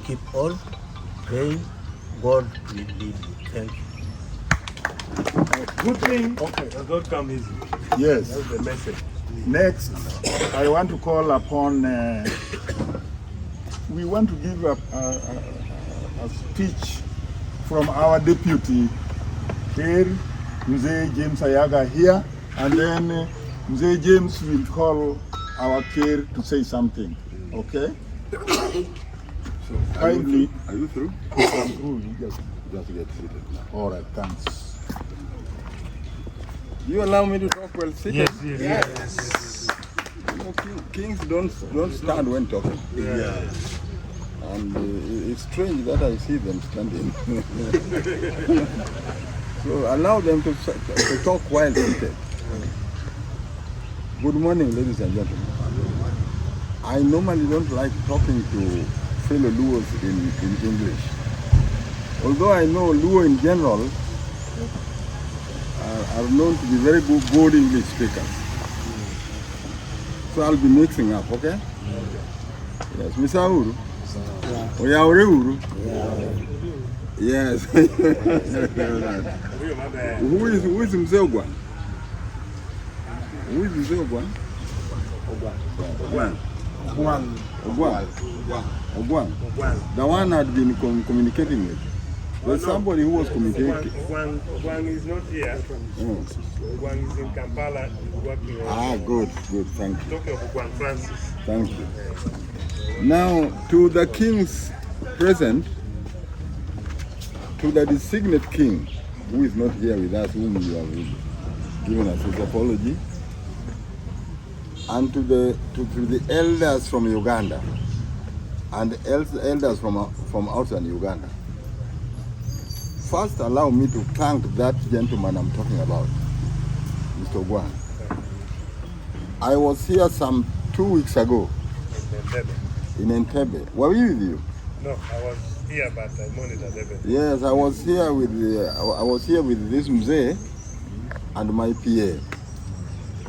Keep on praying, God will lead you. Thank you. Good thing, okay, does not come easy. Yes. That's the message. Next, I want to call upon, we want to give a speech from our deputy here, Mzee James Ayaga here, and then Mzee James will call our care to say something, okay? So kindly. Are you through? I'm through. Just get seated. All right, thanks. You allow me to talk well seated? Yes. You know, kings don't stand when talking. Yeah. And it's strange that I see them standing. So allow them to talk while seated. Good morning, ladies and gentlemen. I normally don't like talking to fellow Luos in English. Although I know Luo in general are known to be very good English speakers. So I'll be mixing up, okay? Yes, Mr. Uru? Oya Uru? Yes. Who is Mzee Ogwan? Who is Mzee Ogwan? Ogwan. The one had been communicating with. There's somebody who was communicating. Ogwan is not here. Oh. Ogwan is in Kampala working on. Good, thank you. Talking of Ogwan Francis. Thank you. Now, to the kings present, to the designate king, who is not here with us, whom you have given us his apology, and to the elders from Uganda, and elders from outside Uganda. First, allow me to thank that gentleman I'm talking about, Mr. Ogwan. I was here some 2 weeks ago in Entebbe. Were we with you? No, I was here, but I monitored everything. Yes, I was here with this Mzee and my PA.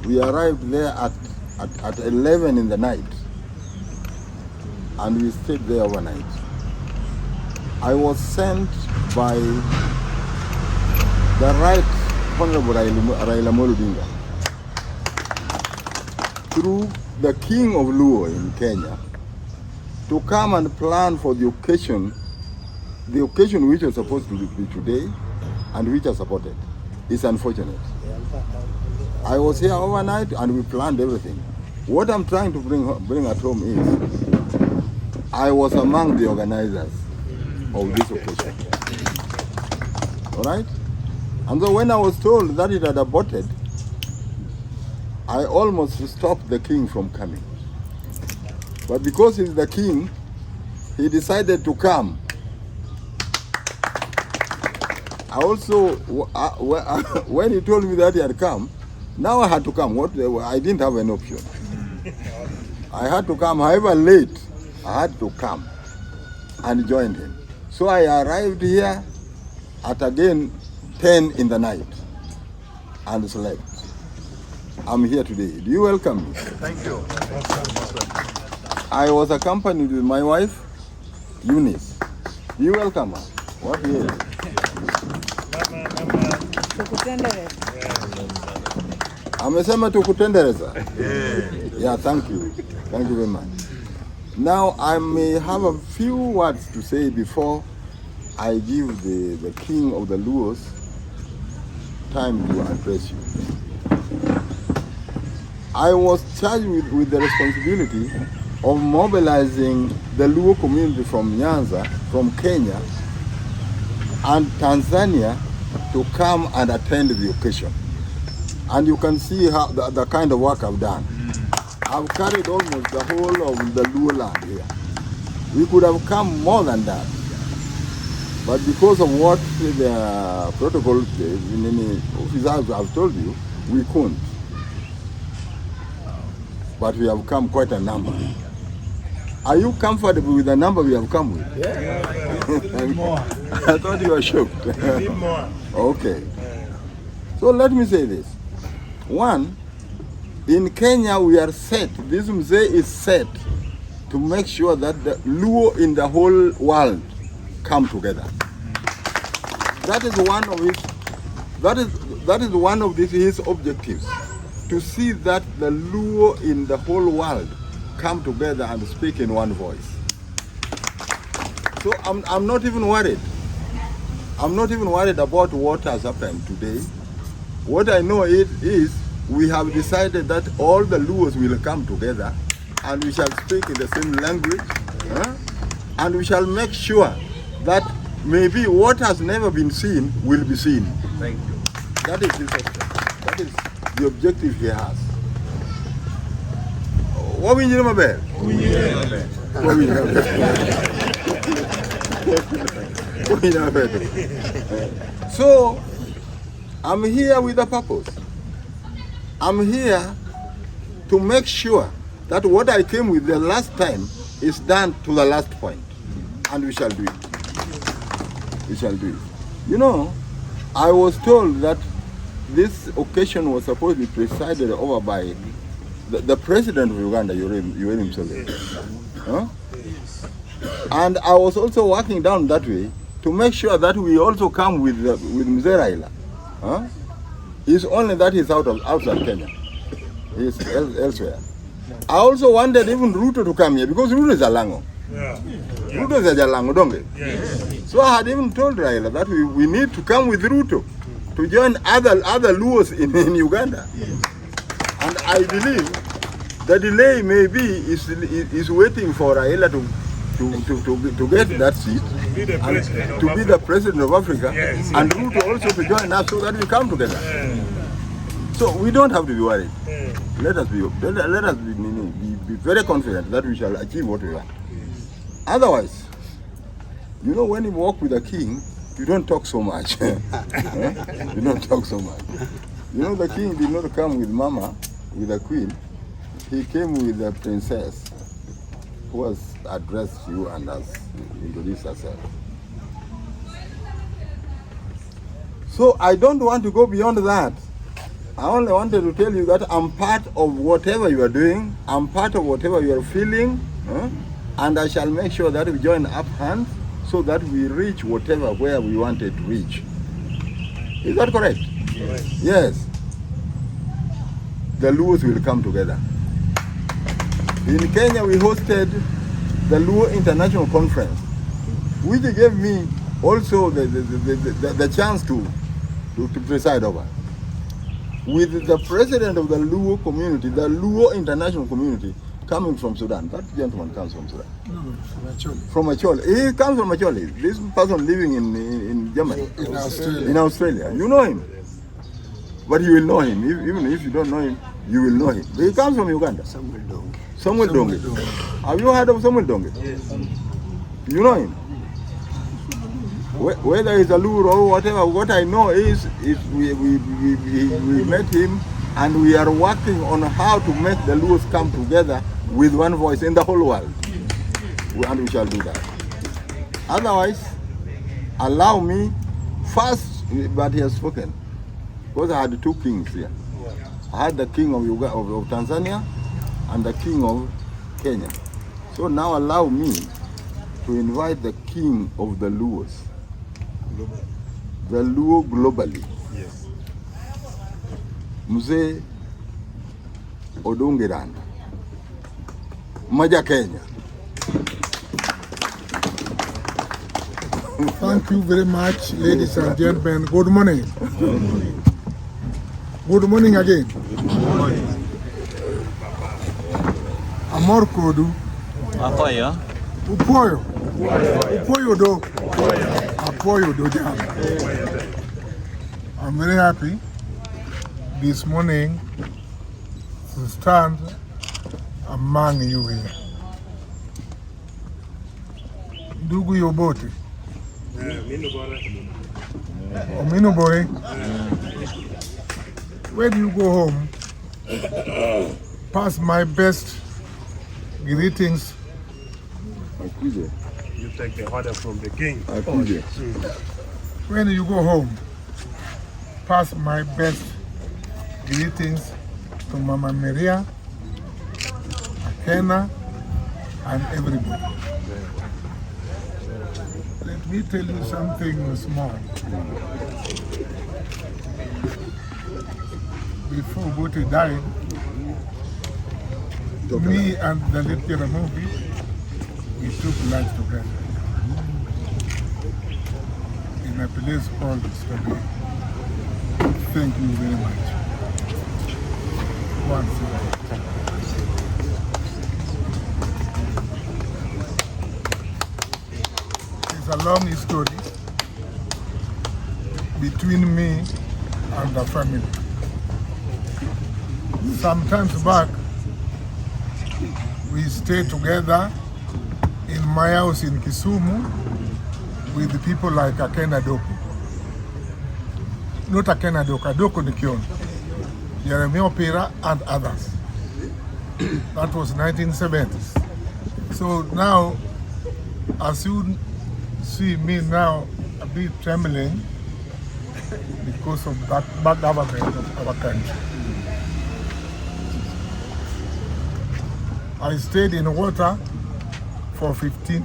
We arrived there at 11 in the night, and we stayed there overnight. I was sent by the Right Honorable Raila Amolo Odinga through the King of Luo in Kenya to come and plan for the occasion which was supposed to be today and which are supported. is unfortunate. I was here overnight and we planned everything. What I'm trying to bring at home is, I was among the organizers of this occasion. All right? And so when I was told that it had aborted, I almost stopped the king from coming. But because he's the king, he decided to come. I also, when he told me that he had come, now I had to come. I didn't have an option. I had to come, however late, I had to come and join him. So I arrived here at again 10 in the night and slept. I'm here today. Do you welcome me? Thank you. I was accompanied with my wife, Eunice. Do you welcome her? What is it? Amesema tukutendereza. Yeah, thank you. Thank you very much. Now I may have a few words to say before I give the king of the Luos time to address you. I was charged with the responsibility of mobilizing the Luo community from Nyanza, from Kenya, and Tanzania to come and attend the occasion. And you can see how the kind of work I've done. I've carried almost the whole of the Luo land here. We could have come more than that. But because of what the protocol officers have told you, we couldn't. But we have come quite a number. Are you comfortable with the number we have come with? Yeah. More. I thought you were shocked. Need more. Okay. So let me say this. One, in Kenya we are set, this Mzee is set to make sure that the Luo in the whole world come together. That is one of his objectives, to see that the Luo in the whole world come together and speak in one voice. So I'm not even worried. I'm not even worried about what has happened today. What I know is we have decided that all the Luos will come together and we shall speak in the same language, and we shall make sure that maybe what has never been seen will be seen. Thank you. That is his objective. That is the objective he has. What we need, my bad? So, I'm here with a purpose. I'm here to make sure that what I came with the last time is done to the last point. And we shall do it. We shall do it. You know, I was told that this occasion was supposed to be presided over by the president of Uganda, Yoweri Museveni. Huh? And I was also working down that way to make sure that we also come with Mzee Raila. Huh? It's only that he's outside Kenya. He's elsewhere. I also wanted even Ruto to come here because Ruto is a Lango. Yeah. Ruto is a Lango, don't we? Yes. So I had even told Raila that we need to come with Ruto to join other Luos in Uganda. And I believe the delay maybe is waiting for Raila to get that seat, to be the president of Africa, yes, and Ruto also to join us so that we come together. Yeah. So we don't have to be worried. Yeah. Let us be very confident that we shall achieve what we want. Otherwise, you know, when you walk with a king, you don't talk so much. You don't talk so much. You know, the king did not come with Mama, with the queen. He came with the princess, who has addressed you and has introduced herself. So I don't want to go beyond that. I only wanted to tell you that I'm part of whatever you are doing, I'm part of whatever you are feeling, and I shall make sure that we join up hands so that we reach where we wanted to reach. Is that correct? Yes. Yes. The Luos will come together. In Kenya, we hosted the Luo International Conference, which gave me also the chance to to preside over. With the president of the Luo community, the Luo international community, coming from Sudan. That gentleman comes from Sudan. No, from Acholi. From Acholi. He comes from Acholi. This person living in Germany. In Australia. In Australia. You know him. But you will know him. Even if you don't know him, you will know him. He comes from Uganda. Samuel Donge. Have you heard of Samuel Donge? Yes. You know him? Whether he's a Luo or whatever, what I know is we met him and we are working on how to make the Luos come together with one voice in the whole world. And we shall do that. Otherwise, allow me first, but he has spoken. Because I had two kings here. I had the king of Tanzania and the king of Kenya. So now allow me to invite the king of the Luos. The Luo globally. Yes. Mzee Odongerana. Maja Kenya. Thank you very much, ladies and gentlemen. Good morning. Good morning again. Amor Kodu. Apoyo. Upoyo. Upoyo do. Apoyo do jam. I'm very happy this morning to stand among you here. Ndugu Yobote. Omino boy. When you go home, pass my best greetings. You take the order from the king. When you go home, pass my best greetings to Mama Maria, Akena, and everybody. Let me tell you something small. Before Bote died, me and the late Jaramogi, we took lunch together in a place called Strawberry. Thank you very much. Once again. It's a long story between me and the family. Sometimes back, we stayed together in my house in Kisumu with the people like Akena Doko. Not Akena Doko, Doko Nikion, Jeremiah Pira and others. That was 1970s. So now, as you see me now a bit trembling because of that bad government of our country. I stayed in water for 52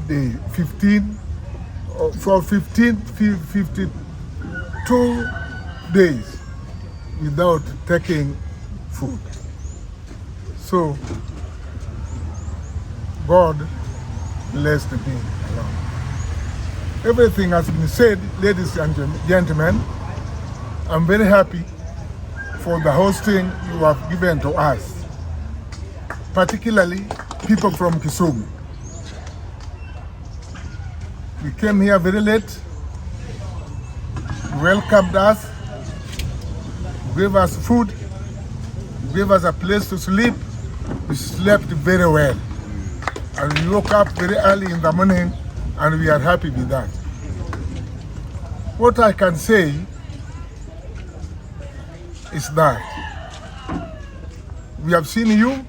days without taking food. So God blessed me along. Everything has been said, ladies and gentlemen. I'm very happy for the hosting you have given to us, particularly people from Kisumu. We came here very late, welcomed us, gave us food, gave us a place to sleep. We slept very well. And we woke up very early in the morning and we are happy with that. What I can say is that we have seen you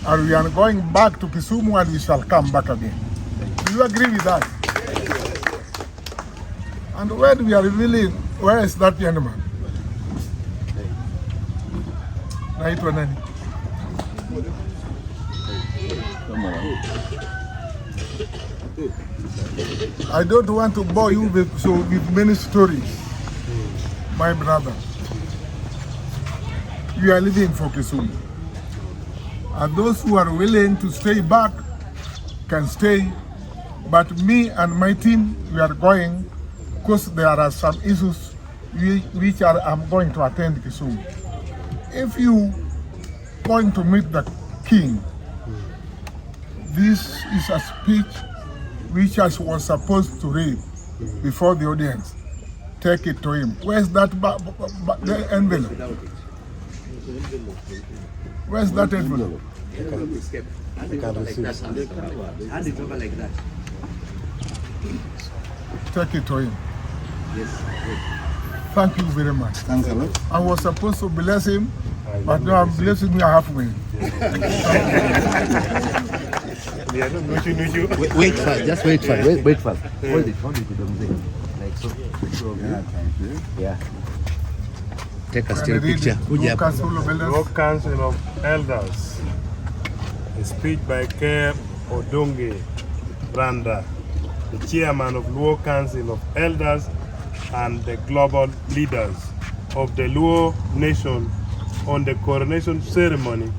and we are going back to Kisumu and we shall come back again. Do you agree with that? And when we are revealing, where is that gentleman? Naitwa nani? I don't want to bore you with many stories, my brother. We are living for Kisumu. And those who are willing to stay back can stay. But me and my team, we are going because there are some issues which I'm going to attend Kisumu. If you going to meet the king, this is a speech which I was supposed to read before the audience. Take it to him. Where's that the envelope? Where's that envelope? Hand it over like that. Take it to him. Yes. Thank you very much. Thanks a lot. I was supposed to bless him, but now I'm blessing me halfway. Wait first, just wait first. Wait first. Hold it. Like so. Yeah, thank you. Yeah. Take a still picture. Lango Council of Elders. A speech by Care Odonge Randa, the chairman of Luo Council of Elders and the global leaders of the Luo Nation on the coronation ceremony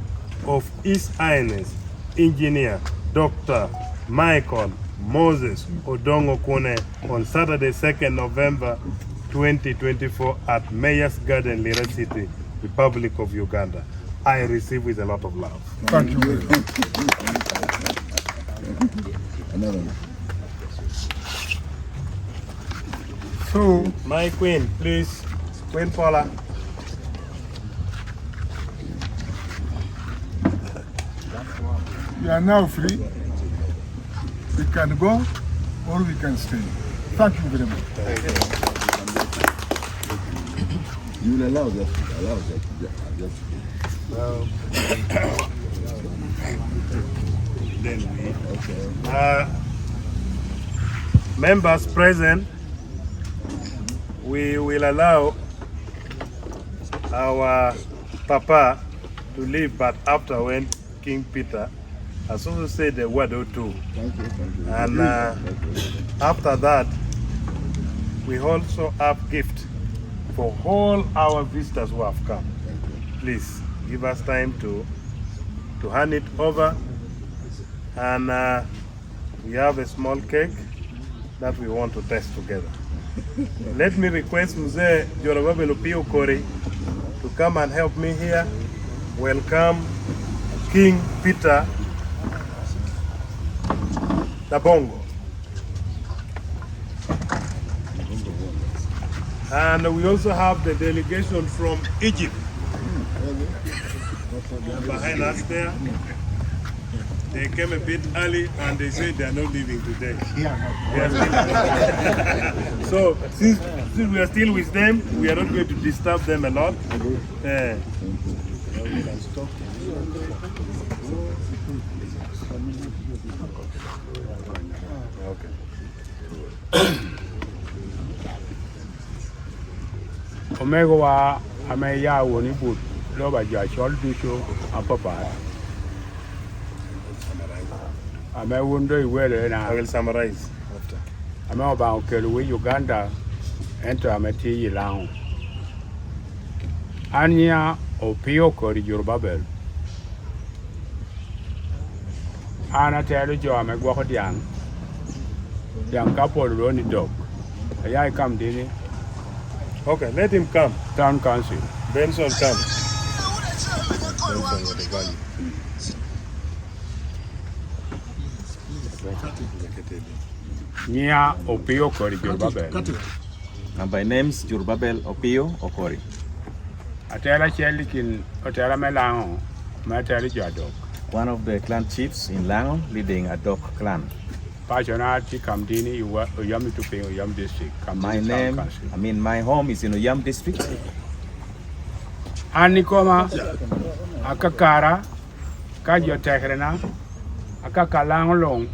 of His Highness Engineer Dr. Michael Moses Odongo Kone on Saturday, 2nd November 2024 at Mayor's Garden, Lira City, Republic of Uganda. I receive with a lot of love. Thank you. Another one. So, my queen, please, Queen Paula. We are now free. We can go or we can stay. Thank you very much. You will allow that. Then we, members present, we will allow our Papa to leave, but after when King Peter has also said a word or two. Thank you. And after that, we also have gift for all our visitors who have come. Please give us time to hand it over, and we have a small cake that we want to test together. Let me request Mzee Jorobabe Lupio Kori to come and help me here. Welcome King Peter Dabongo. And we also have the delegation from Egypt. Behind us there. They came a bit early and they said they are not leaving today. So since we are still with them, we are not going to disturb them a lot. Omega wa ameya woni but lo ba ja chol du show apapa. I will summarize after. I'm about Uganda enter Ameti Lang. Anya Opio Kori Yorubabel. Anna tell you I'm a Guacotian. Young couple running dog. I come, Dini. Okay, let him come. Town council. Benson come. Benson with the value. Nia Opio Kori Jurubabel. And by name's Jurubabel Opio Okori. Atela Chelikin, Otela Melango, Materi Jadok. One of the clan chiefs in Lango leading a dog clan. Passionati Kamdini, Uyam to pay Uyam district. My name, my home is in Uyam district. Anikoma, Akakara, Kajo Tehrena, Akakalang Long.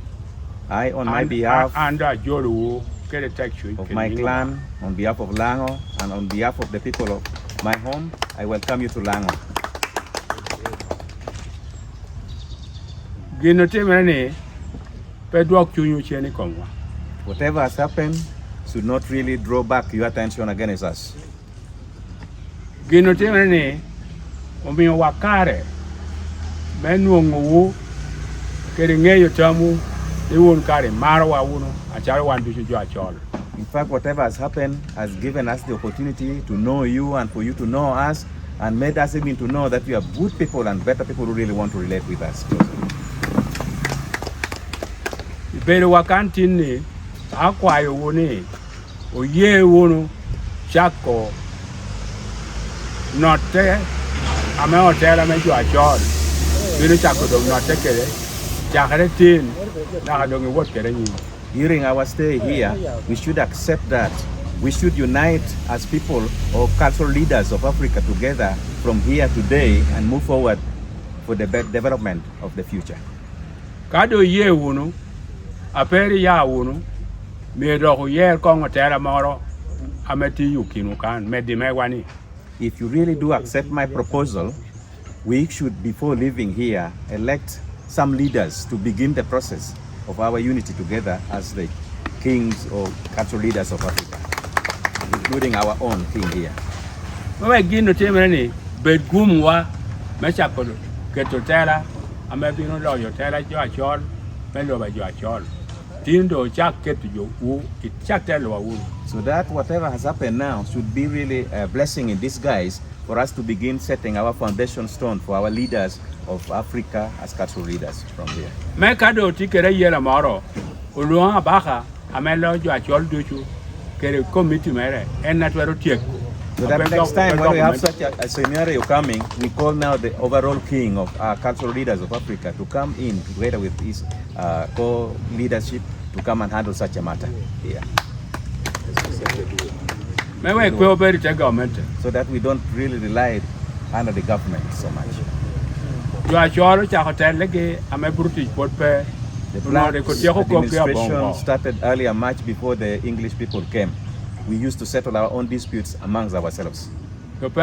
I, on my behalf of my clan, on behalf of Lango, and on behalf of the people of my home, I welcome you to Lango. Whatever has happened should not really draw back your attention against us. In fact, whatever has happened has given us the opportunity to know you and for you to know us, and made us even to know that we are good people and better people who really want to relate with us. Pero wakantini akwa yoni oye wono chako note ame hotel ame jo achol bino chako do note kere chakare tin na do ngi wot kere ni. During our stay here, we should accept that we should unite as people or cultural leaders of Africa together from here today and move forward for the development of the future. Kado ye wono aperi ya wono me do ye kongo tera moro ameti yukinu kan medime wani. If you really do accept my proposal, we should, before leaving here, elect some leaders to begin the process of our unity together as the kings or cultural leaders of Africa, including our own king here. Mwe gino temereni bedgumwa mechakolo ketotela amebino lo yotela jo achol melo ba jo achol tindo chak ketu jo u ichakelo wa. So that whatever has happened now should be really a blessing in disguise for us to begin setting our foundation stone for our leaders of Africa as cultural leaders from here. Me kado tikere yela maro uluanga baka amelo jo achol duchu kere committee mere enatwero tiek. So that next time when we have such a scenario coming, we call now the overall king of our cultural leaders of Africa to come in together with his co-leadership to come and handle such a matter here. So that we don't really rely under the government so much. The black administration started earlier, much before the English people came. We used to settle our own disputes amongst ourselves. Don't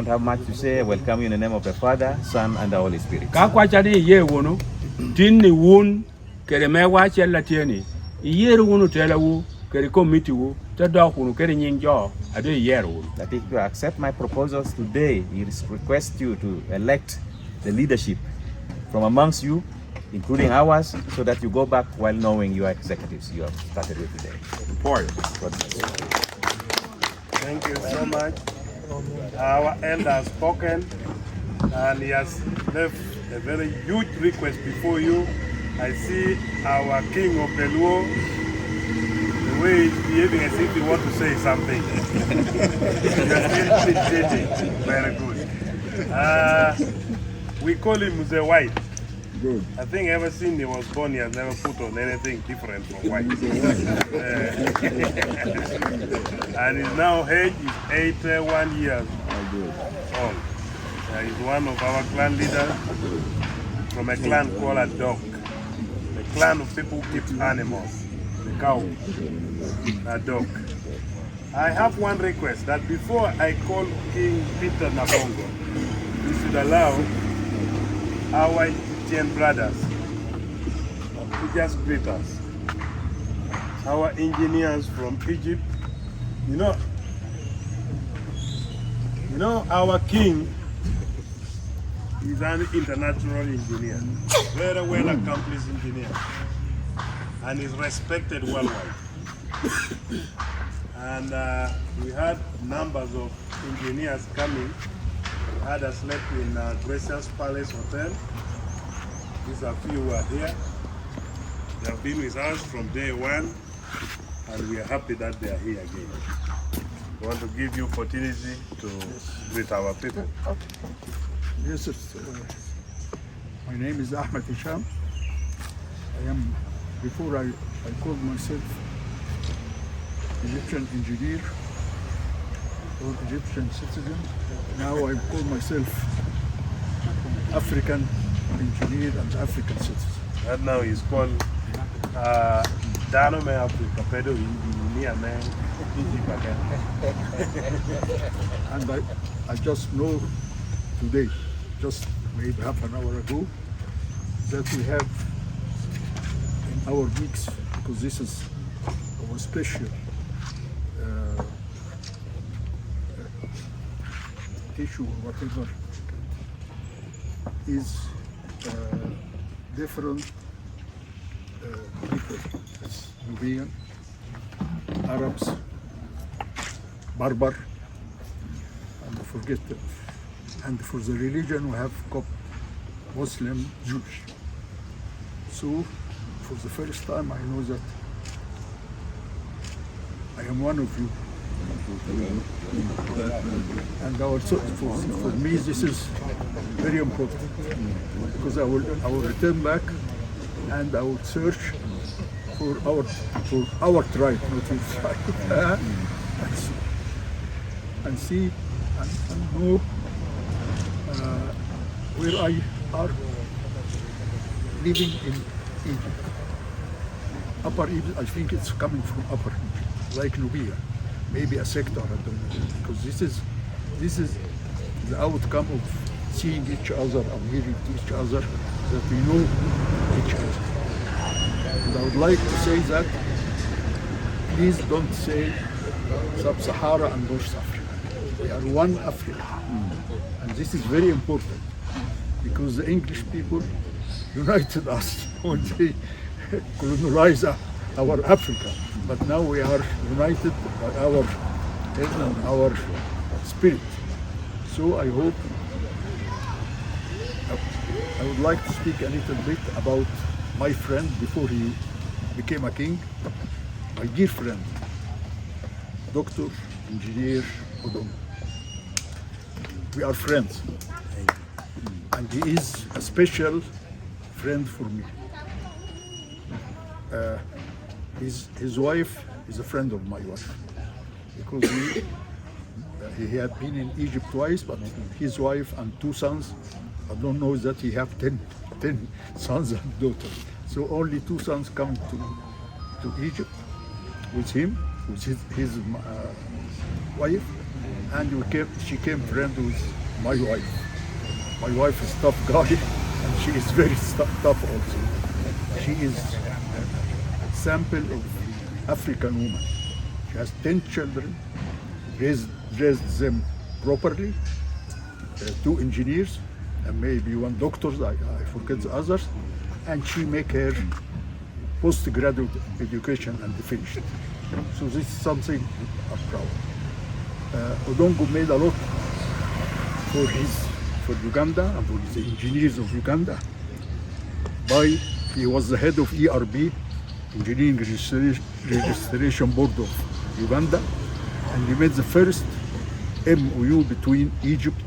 have much to say. I welcome you in the name of the Father, Son, and the Holy Spirit. That if you accept my proposals today, I request you to elect the leadership from amongst you, including ours, so that you go back while knowing your executives you have started with today. Important. Thank you so much. Our elder has spoken and he has left a very huge request before you. I see our king of the Luo, the way he's behaving as if he wants to say something. You are still appreciating. Very good. We call him Mzee White. Good. I think ever since he was born, he has never put on anything different from white. And his now age is 81 years old. He's one of our clan leaders from a clan called a dog. The clan of people who keep animals. The cow, a dog. I have one request that before I call King Peter Nabongo, we should allow our Egyptian brothers to just greet us. Our engineers from Egypt, you know our king is an international engineer, very well accomplished engineer, and is respected worldwide. And we had numbers of engineers coming. Had us slept in Gracious Palace Hotel. These are few who are here. They have been with us from day one, and we are happy that they are here again. We want to give you opportunity to greet our people. Yes, my name is Ahmed Hisham. Before I called myself Egyptian engineer or Egyptian citizen. Now I call myself African engineer and African citizen. Right now he's called Dano me Africa, Pedo engineer man. And I just know today, just maybe half an hour ago, that we have in our weeks, because this is our special issue or whatever, is different people, Nubian, Arabs, Berber, and forget it. And for the religion we have Copt, Muslim, Jewish. So for the first time I know that I am one of you. And also for me this is very important because I will return back and I will search for our tribe, not his tribe, and see and know where I are living in Egypt. Upper Egypt, I think it's coming from Upper Egypt, like Nubia, maybe a sector, I don't know, because this is the outcome of seeing each other and hearing each other, that we know each other. And I would like to say that, please don't say Sub-Sahara and North Africa. We are one Africa. And this is very important, because the English people united us when they colonized our Africa. But now we are united by our head and our spirit. So I hope, I would like to speak a little bit about my friend before he became a king, my dear friend, Dr. Engineer Odom. We are friends, and he is a special friend for me. His wife is a friend of my wife, because he had been in Egypt twice, but his wife and 2 sons, I don't know that he have 10 sons and daughters. So only 2 sons come to Egypt with him, with his wife, and she came friend with my wife. My wife is tough guy, and she is very tough also. She is a sample of African woman. She has 10 children, raised them properly, 2 engineers, and maybe 1 doctor, I forget the others, and she make her postgraduate education and finish it. So this is something I'm proud. Odongo made a lot for Uganda and for the engineers of Uganda. He was the head of ERB, Engineering Registration Board of Uganda, and he made the first MOU between Egypt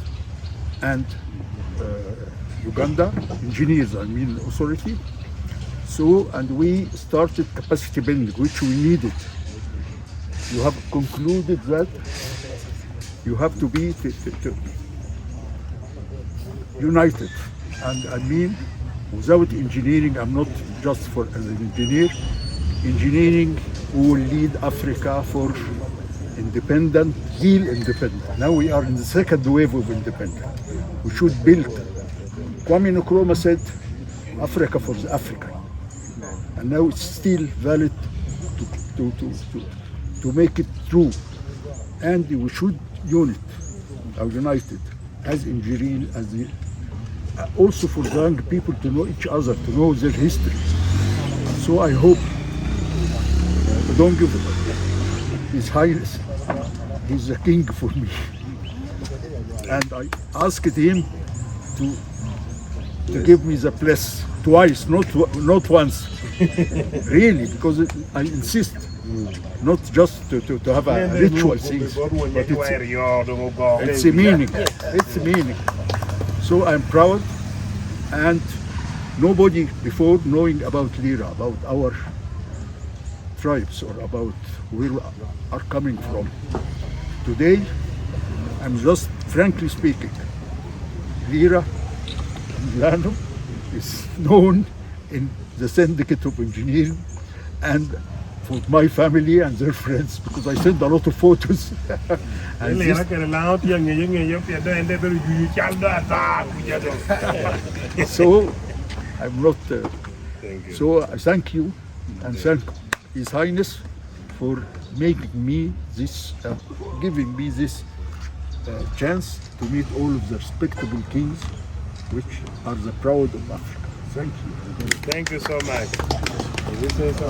and Uganda, engineers, I mean authority. So, and we started capacity building, which we needed. You have concluded that you have to be united. And I mean, without engineering, I'm not just for as an engineer. Engineering will lead Africa for independent, real independent. Now we are in the 2nd wave of independence. We should build. Kwame Nkrumah said, Africa for the African. And now it's still valid to make it true. And we should unite it as engineering, as the, also for the young people to know each other, to know their history. So I hope, don't give His Highness, he's a king for me. And I asked him to give me the place twice, not once. Really, because I insist, not just to have a ritual thing, but it's a meaning. It's a meaning. So I'm proud, and nobody before knowing about Lira, about our tribes, or about where we are coming from. Today, I'm just frankly speaking, Lira Milano is known in the syndicate of engineering and for my family and their friends, because I send a lot of photos. And so I'm not. So I thank you and thank His Highness for making me this, giving me this chance to meet all of the respectable kings, which are the proud of Africa. Thank you. Thank you so much.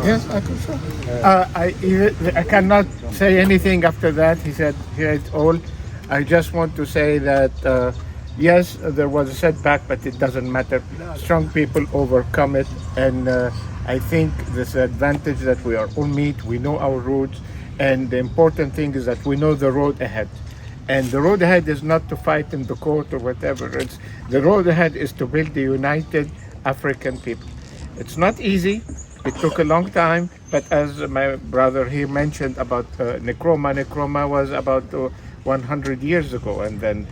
Yes, I could say. I cannot say anything after that. He said, here it's all. I just want to say that, yes, there was a setback, but it doesn't matter. Strong people overcome it. And I think this advantage that we are all meet, we know our roots. And the important thing is that we know the road ahead. And the road ahead is not to fight in the court or whatever. The road ahead is to build the united African people. It's not easy. It took a long time, but as my brother here mentioned about Nkrumah was about 100 years ago, and then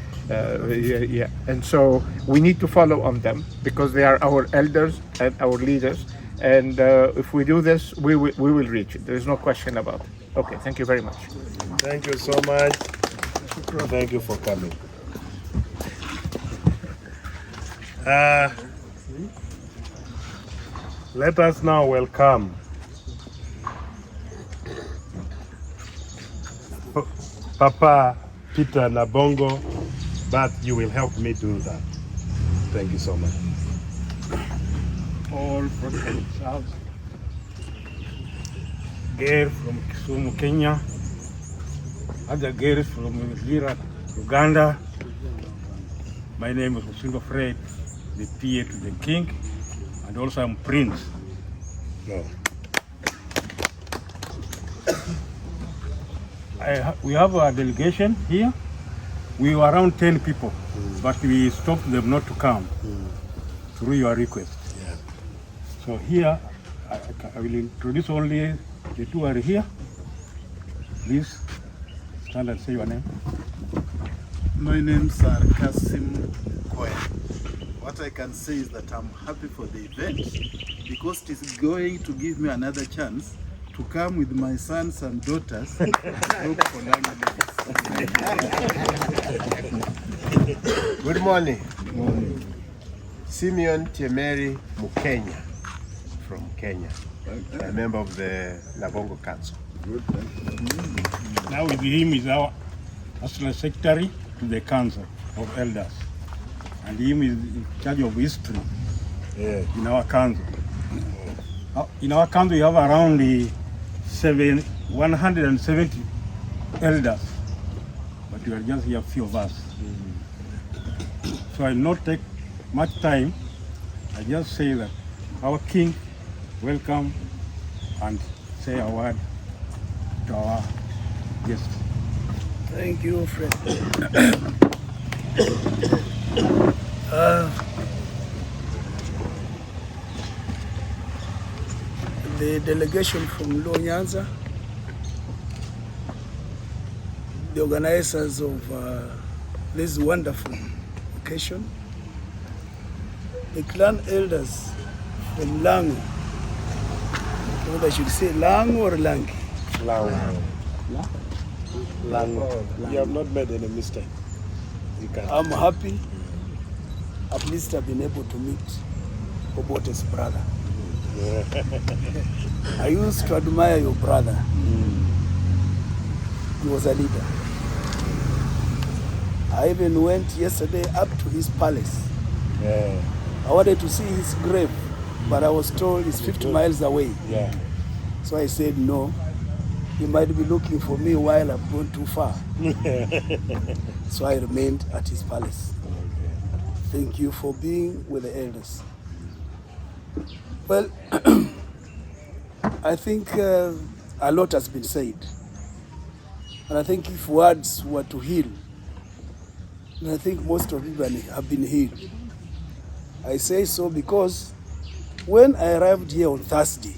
and so we need to follow on them because they are our elders and our leaders, and if we do this, we will reach it. There is no question about it. Okay, thank you very much. Thank you so much. Thank you for coming. Let us now welcome Papa Peter Nabongo, but you will help me do that. Thank you so much. All from South. Girl from Kisumu, Kenya. Other girls from Lira, Uganda. My name is Musingo Fred, the PA to the King, and also I'm Prince. No. We have a delegation here. We were around 10 people, but we stopped them not to come through your request. Yeah. So here, I will introduce only the two are here. Please stand and say your name. My name's Kasim Koya. What I can say is that I'm happy for the event because it is going to give me another chance to come with my sons and daughters to look for Good morning. Simeon Temeri Mukenya from Kenya, a member of the Lango Council. Now with him is our National Secretary to the Council of Elders. And him is in charge of history in our council. In our council we have around 170 elders, but we are just here a few of us. So I'll not take much time. I just say that our King, welcome and say a word to our guests. Thank you, Fred. The delegation from Nyanza, the organizers of this wonderful occasion, the clan elders from Lango, whether I should say Lango or Langi? Lango. You have not made any mistake. I'm happy. At least I've been able to meet Obote's brother. I used to admire your brother. He was a leader. I even went yesterday up to his palace. I wanted to see his grave, but I was told it's 50 miles away. So I said no. He might be looking for me while I've gone too far. So I remained at his palace. Thank you for being with the elders. Well, I think a lot has been said. And I think if words were to heal, and I think most of people have been healed. I say so because when I arrived here on Thursday,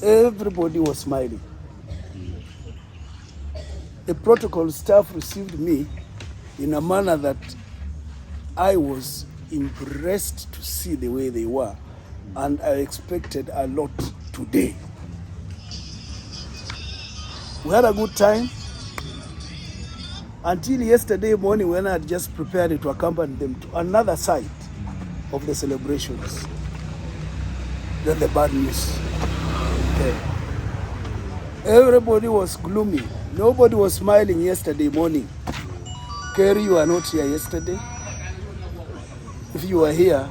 everybody was smiling. The protocol staff received me in a manner that I was impressed to see the way they were, and I expected a lot today. We had a good time until yesterday morning when I had just prepared to accompany them to another site of the celebrations. Then the bad news. Everybody was gloomy. Nobody was smiling yesterday morning. Kerry, you were not here yesterday. If you were here,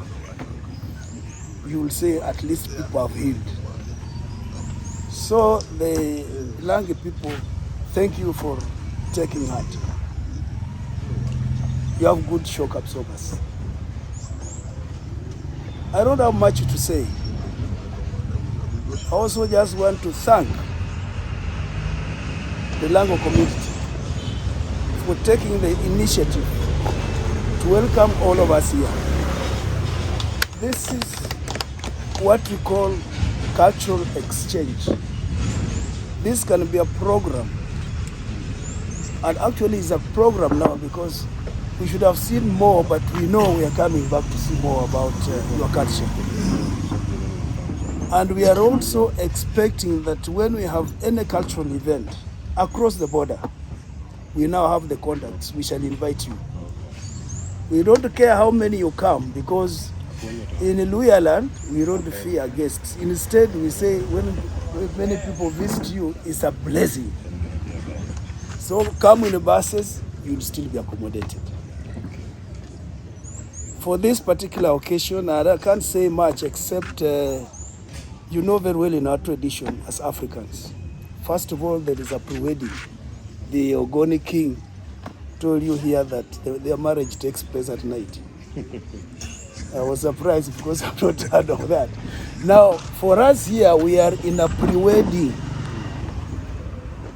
you will say at least people have healed. So the Langi people, thank you for taking heart. You have good shock absorbers. I don't have much to say. I also just want to thank the Lango community for taking the initiative to welcome all of us here. This is what we call cultural exchange. This can be a program, and actually it's a program now because we should have seen more, but we know we are coming back to see more about your culture. And we are also expecting that when we have any cultural event across the border, we now have the contacts, we shall invite you. We don't care how many you come, because in Luya land, we don't fear guests. Instead, we say when many people visit you, it's a blessing. So come in the buses, you'll still be accommodated. For this particular occasion, I can't say much except you know very well in our tradition as Africans. First of all, there is a pre-wedding. The Ogoni king told you here that their marriage takes place at night. I was surprised because I've not heard of that. Now, for us here, we are in a pre-wedding.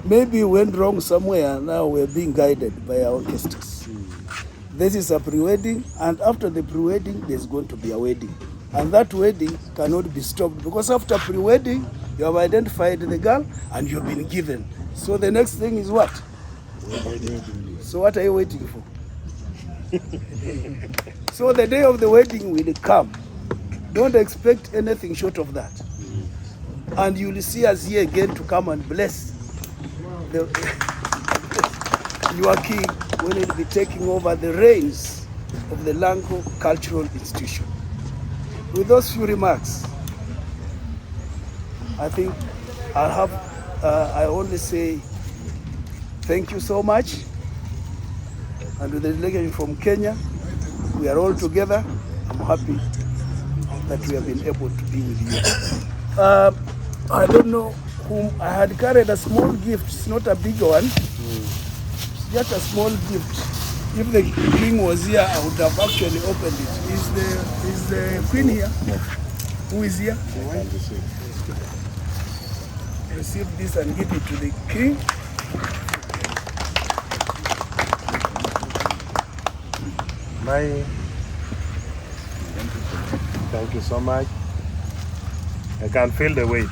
Maybe we went wrong somewhere, now we're being guided by our orchestras. This is a pre-wedding, and after the pre-wedding, there's going to be a wedding. And that wedding cannot be stopped, because after pre-wedding, you have identified the girl and you've been given. So the next thing is what? So what are you waiting for? So the day of the wedding will come. Don't expect anything short of that. And you will see us here again to come and bless your king when he will be taking over the reins of the Lango Cultural Institution. With those few remarks, I think I only say thank you so much. And with the delegation from Kenya, we are all together. I'm happy that we have been able to be with you. I don't know whom I had carried a small gift. It's not a big one. It's just a small gift. If the king was here, I would have actually opened it. Is the queen here? Who is here? Receive this and give it to the king. Thank you so much. I can feel the weight.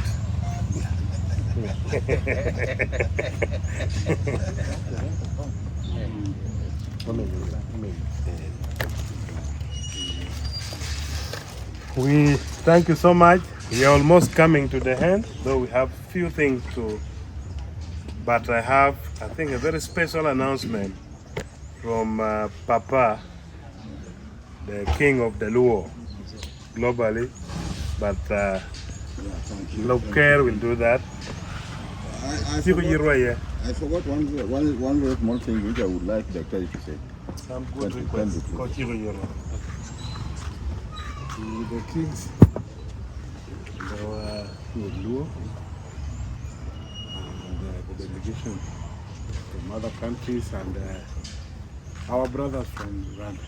We thank you so much. We are almost coming to the end, though we have few things to, but I have, I think, a very special announcement from Papa, the king of the Luo, globally, but Care will do that. I forgot one very small thing which I would like the Doctor to say. Some good requests. The kings, the Luo, and the delegation from other countries, and our brothers from Uganda.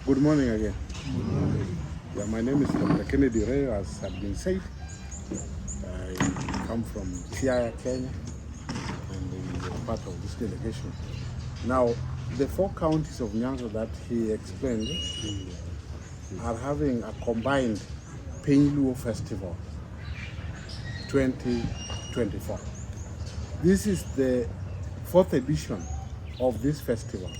Good morning again. Yeah, my name is Dr. Kennedy Ray, as had been said. I come from Siaya, Kenya, and I'm part of this delegation. Now, the 4 counties of Nyanza that he explained are having a combined Luo Festival 2024. This is the 4th edition of this festival.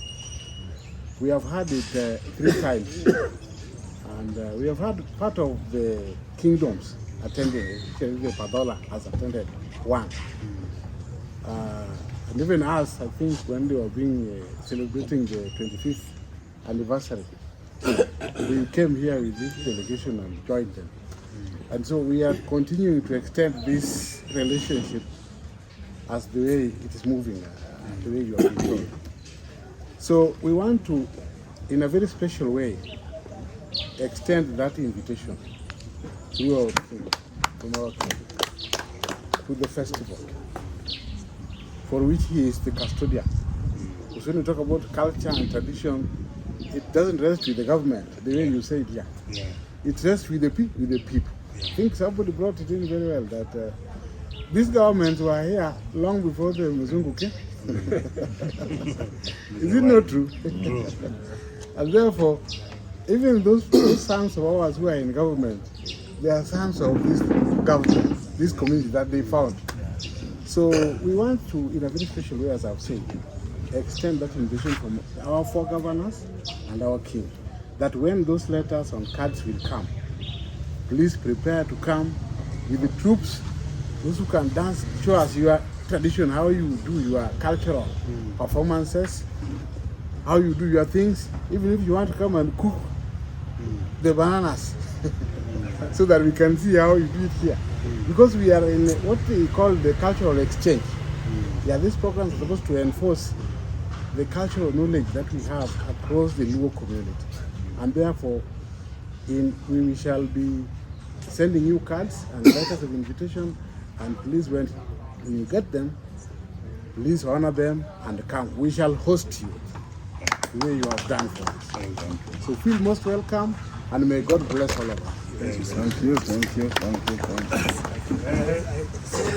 We have had it 3 times, and we have had part of the kingdoms attending. The Padola has attended 1. And even us, I think, when they were celebrating the 25th anniversary, we came here with this delegation and joined them. And so we are continuing to extend this relationship as the way it is moving, the way you are being told. So we want to, in a very special way, extend that invitation to our king, from our king, to the festival, for which he is the custodian. Because when we talk about culture and tradition, it doesn't rest with the government, the way you say it here. Yeah. It rests with the people. Yeah. I think somebody brought it in very well, that these governments were here long before the Mzungu came. Is it not true? And therefore, even those sons of ours who are in government, they are sons of this government, this community that they found. So we want to, in a very special way, as I've said, extend that invitation from our four governors and our king, that when those letters on cards will come, please prepare to come with the troops, those who can dance, show us your tradition, how you do your cultural performances, how you do your things, even if you want to come and cook the bananas, so that we can see how you do it here. Because we are in what we call the cultural exchange. Yeah, this program is supposed to enforce the cultural knowledge that we have across the Luo community. And therefore, we shall be sending you cards and letters of invitation, and please, when you get them, please honor them and come. We shall host you the way you have done for us. So feel most welcome, and may God bless all of us. Thank you.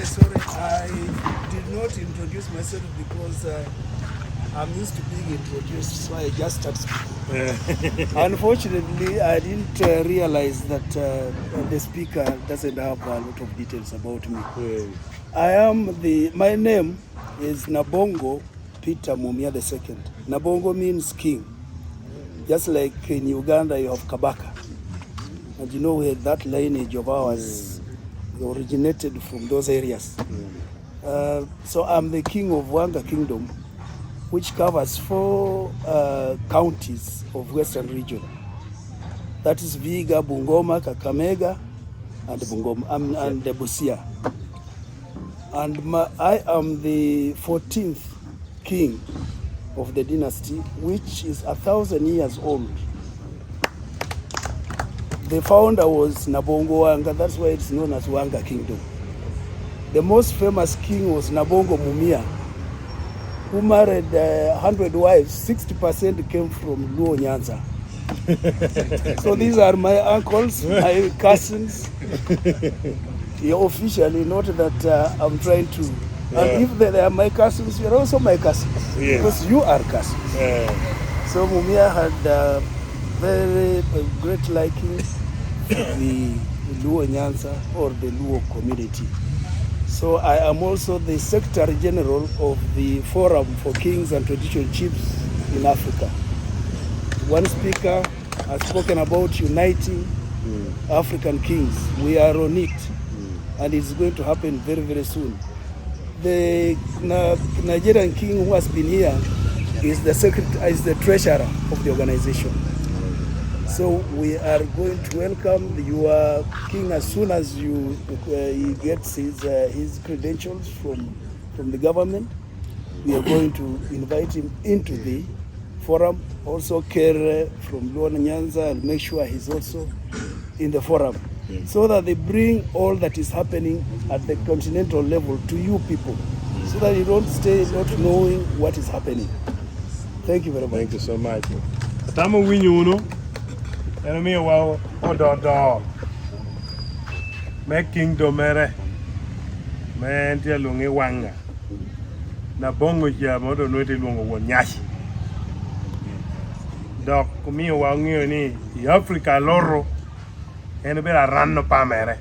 Sorry, I did not introduce myself because I'm used to being introduced, so I just started speaking. Unfortunately, I didn't realize that the speaker doesn't have a lot of details about me. My name is Nabongo Peter Mumia II. Nabongo means king. Just like in Uganda you have Kabaka. And you know where that lineage of ours originated from those areas. So I'm the king of Wanga Kingdom, which covers 4 counties of Western region. That is Viga, Bungoma, Kakamega, and the Busia. And I am the 14th king of the dynasty, which is 1,000 years old. The founder was Nabongo Wanga, that's why it's known as Wanga Kingdom. The most famous king was Nabongo Mumia, who married 100 wives. 60% came from Luo Nyanza. So these are my uncles, my cousins. Officially, not that I'm trying to. And if they are my cousins, you're also my cousins. Yeah. Because you are cousins. Yeah. So Mumia had very great liking for the Luo Nyanza or the Luo community. So I am also the Secretary General of the Forum for Kings and Traditional Chiefs in Africa. One speaker has spoken about uniting African kings. We are on it, and it's going to happen very, very soon. The Nigerian king who has been here is the treasurer of the organization. So we are going to welcome your king as soon as he gets his credentials from the government. We are going to invite him into the forum. Also Kere from Luo Nyanza, and make sure he's also in the forum, so that they bring all that is happening at the continental level to you people, so that you don't stay not knowing what is happening. Thank you very much. Thank you so much. Tamu winyuno, enemy wow ododo. Me kingdom mere, me ntia lungi wanga. Na bongo ya modo nwete lungo Won Nyaci. Dok kumi wangi ni Africa loro, ene bela ranno pamere.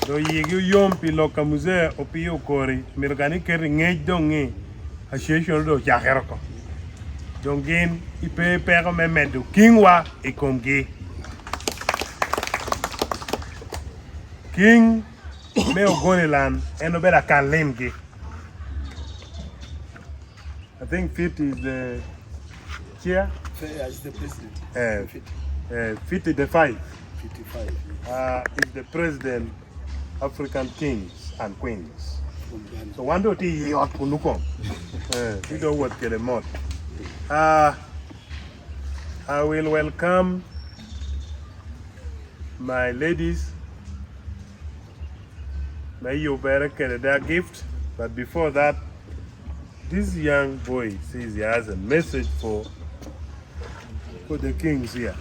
Do yigi yompi loka muze opio kori, mirgani keri ngej dongi. Association do jaherko dongin ipe pero memedu kingwa ikomgi king me ogoniland eno bela kan lemgi. I think Fit is the chair. Is the president. 55 55 is the president, African kings and queens. So one do ti hot punukom. You know what get a mod. I will welcome my ladies. May you bear their gift. But before that, this young boy says he has a message for the kings here.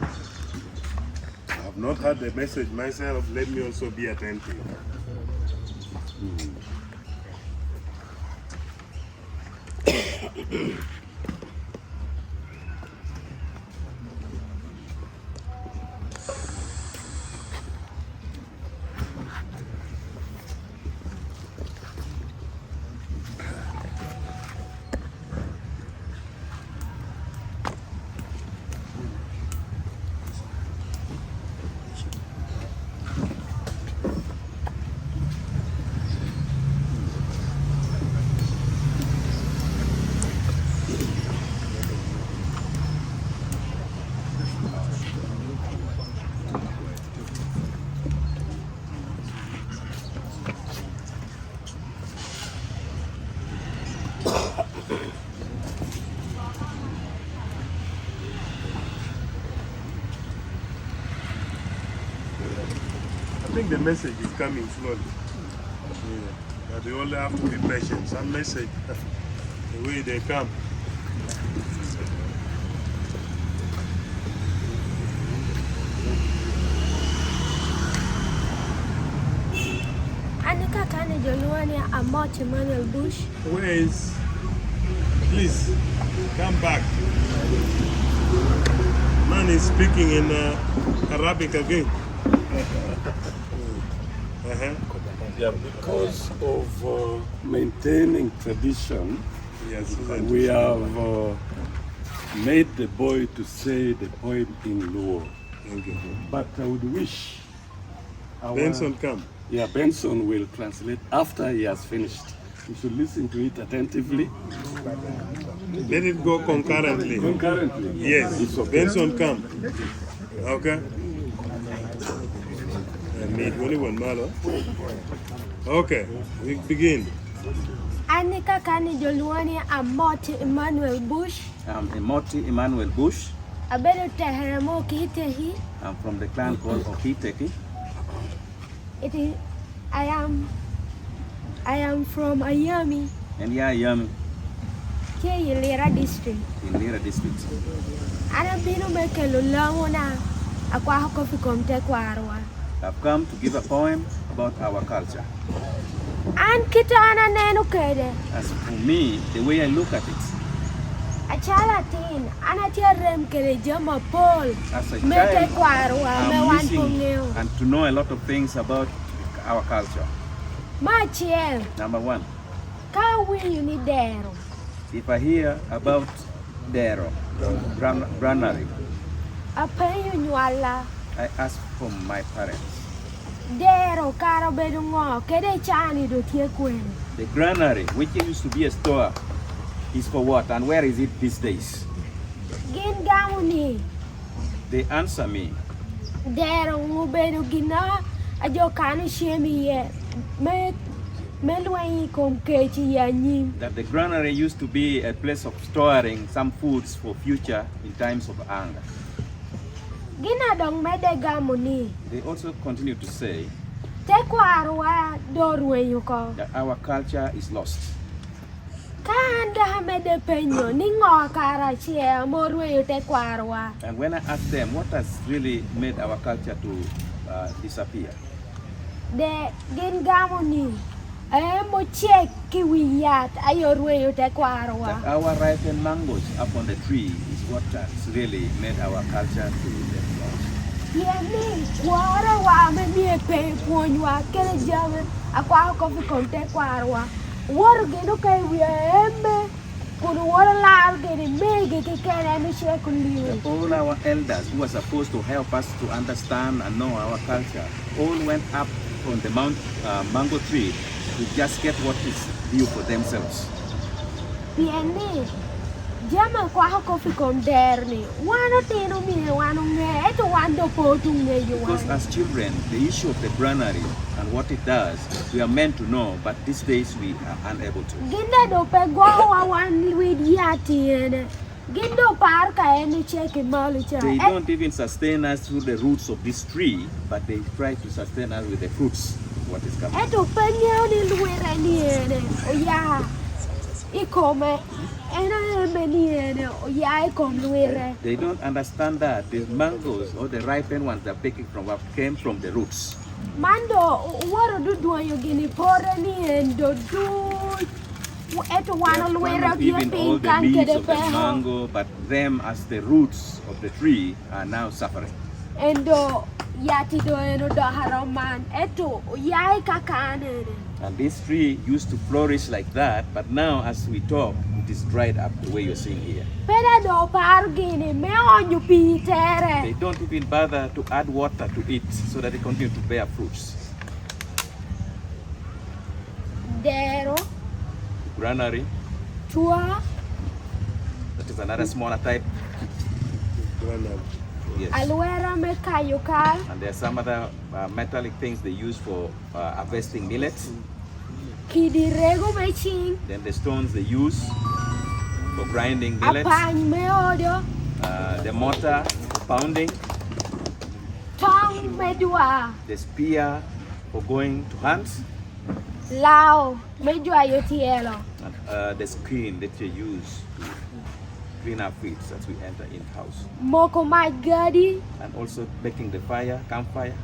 I have not heard the message myself. Let me also be attentive. I think the message is coming slowly. Yeah. But we only have to be patient. Some message, the way they come. Anika Kane Joluani Amot Emmanuel Bush. Where is? Please, come back. Man is speaking in Arabic again. Yeah, because of maintaining tradition, yes, we have made the boy to say the poem in Luo. But I would wish Benson come. Yeah, Benson will translate after he has finished. You should listen to it attentively. Let it go concurrently. Concurrently? Yes. It's okay. Benson come. Okay. Need only one malo. Okay, we begin. Anika Kane Joluani Amot Emmanuel Bush. I'm Emoti Emmanuel Bush. Abedo Teheremo Kitehi. I'm from the clan called Okiteki. It is I am from Ayami. And yeah, Ayami. In Lira district. In Lira district. Anabino Mekelo Lamona Aqua Coffee Comte Quarwa. I've come to give a poem about our culture. And Kitana Nenukede. As for me, the way I look at it, a chalatin, Anatia Kele Jama Paul. as a Mete child, Quarwa, I'm me missing one and to know a lot of things about our culture. Machiel. Number one, Kawi Unidero. if I hear about Dero, granary, Apayu Nwala. I ask for my parents. Dero Karo Bedungo, Kede Chani do Tiekwen. The granary, which used to be a store, is for what and where is it these days? Gin Gamuni. They answer me, Dero Mubedu Gina, Ajokano Shemi ye. Melway Kom Kechi Yanim. that the granary used to be a place of storing some foods for future in times of hunger. Gina dong mede gamuni. They also continue to say Tekwarwa dorwe yuko. that our culture is lost. Kanda mede penyo ningo karachie morwe yu tekwarwa. And when I ask them what has really made our culture to disappear, De gin gamuni. Mo check kiwiyat ayorwe yu tekwarwa. that our ripened mangoes up on the tree is what has really made our culture to get lost. Yemi kwara wa me nie pe kwonywa kele jame akwa ko fi konte kwarwa wor geno kai wiembe kun wor la gene mege ke kele mi shekuliwe. All our elders who were supposed to help us to understand and know our culture all went up on the mango tree to just get what is due for themselves. Pieni jama kwa ko fi konderni wano tino mi wano nge eto wando potu nge you. Because as children, the issue of the granary and what it does, we are meant to know, but these days we are unable to. Ginde do pe go wa wan with yati ene Gindo parka any check in Malicha. They don't even sustain us through the roots of this tree, but they try to sustain us with the fruits of what is coming. Eto penyo ni luere niene. Oya. Ikome. Ena meniene. Oya ikom luere. They don't understand that the mangoes or the ripened ones they're picking from came from the roots. Mando, what do you gini pore niendo do? Eto wana luere Even all the leaves of the mango, but them as the roots of the tree are now suffering. Endo yati do eno do haraman. Eto yai kakane. And this tree used to flourish like that, but now as we talk, it is dried up the way you're seeing here. Pera do pargini me onyu pitere. They don't even bother to add water to it so that they continue to bear fruits. Dero. Granary. Tua. That is another smaller type. Granary. Yes. Aluera me kayukal. And there are some other metallic things they use for harvesting millets. Kidirego meching. Then the stones they use for grinding millets. Apany me odo. The mortar for pounding. Tong medua. The spear for going to hunt. Lao medua yotielo. And the screen that you use to clean our feet as we enter in house. Moko my gadi. And also making the fire, campfire.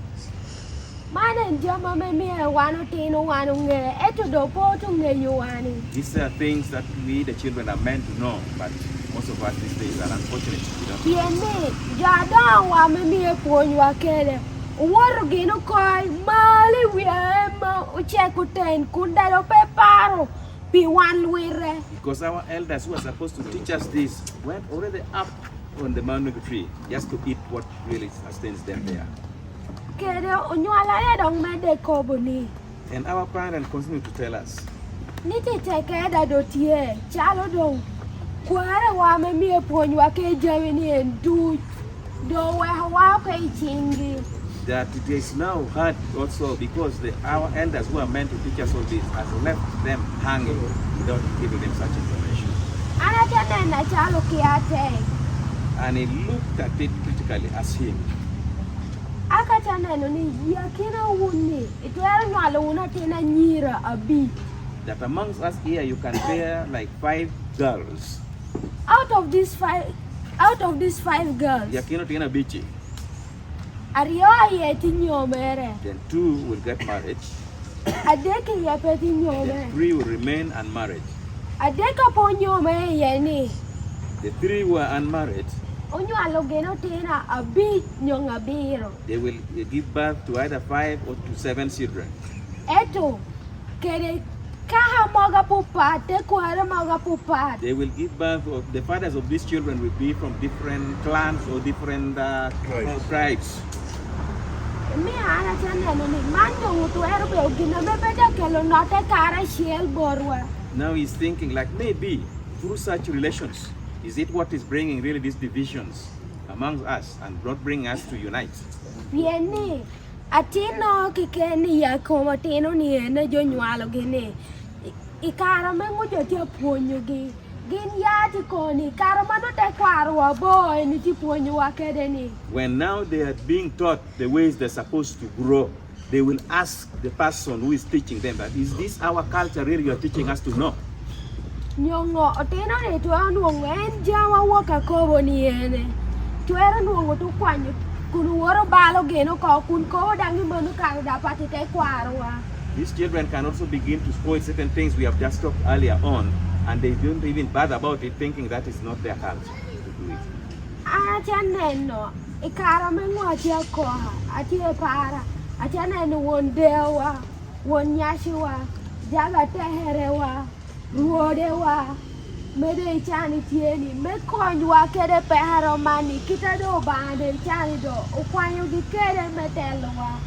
Mana njama me me wano tino wano nge. Eto do poto nge yuani. These are things that we, the children, are meant to know, but most of us these days are unfortunate. We don't. Tiene, jada wa me me ponyo akele. Waro gino koi mali wiema uchekuten kundalo peparo. Because our elders who are supposed to teach us this went already up on the mango tree just to eat what really sustains them there. And our parents continue to tell us. That it is now hard also because our elders who are meant to teach us all this have left them hanging without giving them such information. And he looked at it critically as him. That amongst us here you can bear like 5 girls. Out of these five girls. Then 2 will get married. Then 3 will remain unmarried. The 3 who are unmarried, they will give birth to either 5 or to 7 children. They will give birth, the fathers of these children will be from different clans or different tribes. Now he's thinking like maybe through such relations, is it what is bringing really these divisions among us and not bringing us to unite? Atino kikeni ya komatino ni ene jonywalo gini. Ikara mengo jotia puonyo gi. Gin yati koni karamano te kwarwa boy ni ti puonyo wakede ni. When now they are being taught the ways they're supposed to grow, they will ask the person who is teaching them that is this our culture really you're teaching us to know? Nyongo otino ni tuwa nuongo enjawa waka kobo ni ene. Tuwera nuongo tu kwanyo. These children can also begin to spoil certain things we have just talked earlier on, and they don't even bother about it, thinking that is not their culture to do it. Mede chani tieni me konjwa kede peharo mani kita do bande chani do ukwanyo gikede metelwa.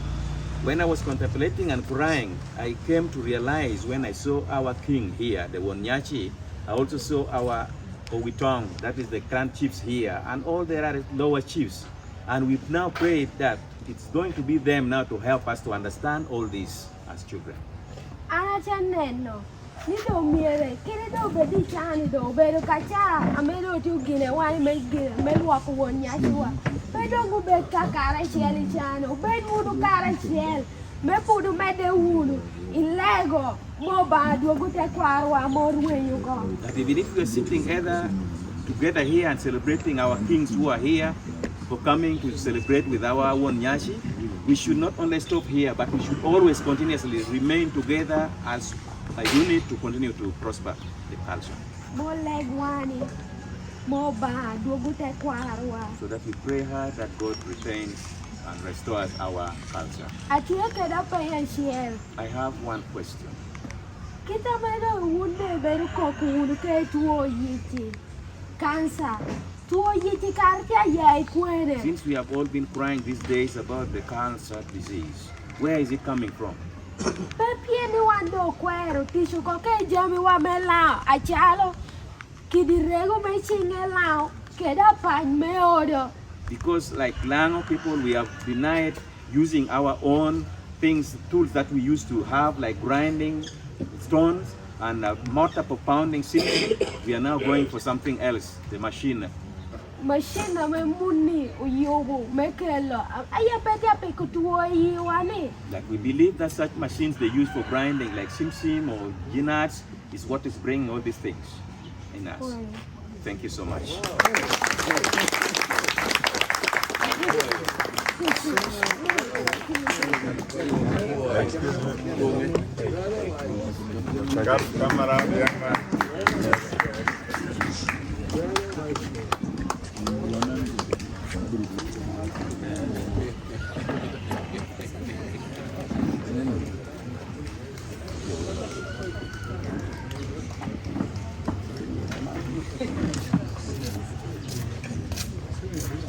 When I was contemplating and crying, I came to realize when I saw our king here, the Won Nyaci, I also saw our Owitong, that is the grand chiefs here, and all the other lower chiefs. And we've now prayed that it's going to be them now to help us to understand all this as children. Ni do miere, kiri do bedi chani do, bedo kacha, amedo tu gine wani me luako won nyaci wa. Bedo gu be kakara chieli chano, bed mudu kara chiel, me pudu me de unu, in Lego, mo ba duogu te kwarwa more when you go. But even if we are sitting together here and celebrating our kings who are here for coming to celebrate with our Won Nyaci, we should not only stop here, but we should always continuously remain together as a unit to continue to prosper the culture. Mo leg wani, mo ba duogu te kwarwa. So that we pray hard that God retains and restores our culture. Atiye keda pa yan chiel. I have one question. Kita medo unde beru koku unu ke tuo yiti. Cancer. Tuo yiti kartia yai kwene. Since we have all been crying these days about the cancer disease, where is it coming from? Pepie mi wando kwero tishu koke jami wa melao achalo kidirego me chinge lao keda pan me odo. Because like Lango people, we have denied using our own tools that we used to have, like grinding stones and mortar for pounding cement. We are now going for something else, the machine. Machine me muni uyobo mekelo aya pete apiku tuo yiwani. Like we believe that such machines they use for grinding, like sim or ginats, is what is bringing all these things in us. Thank you so much.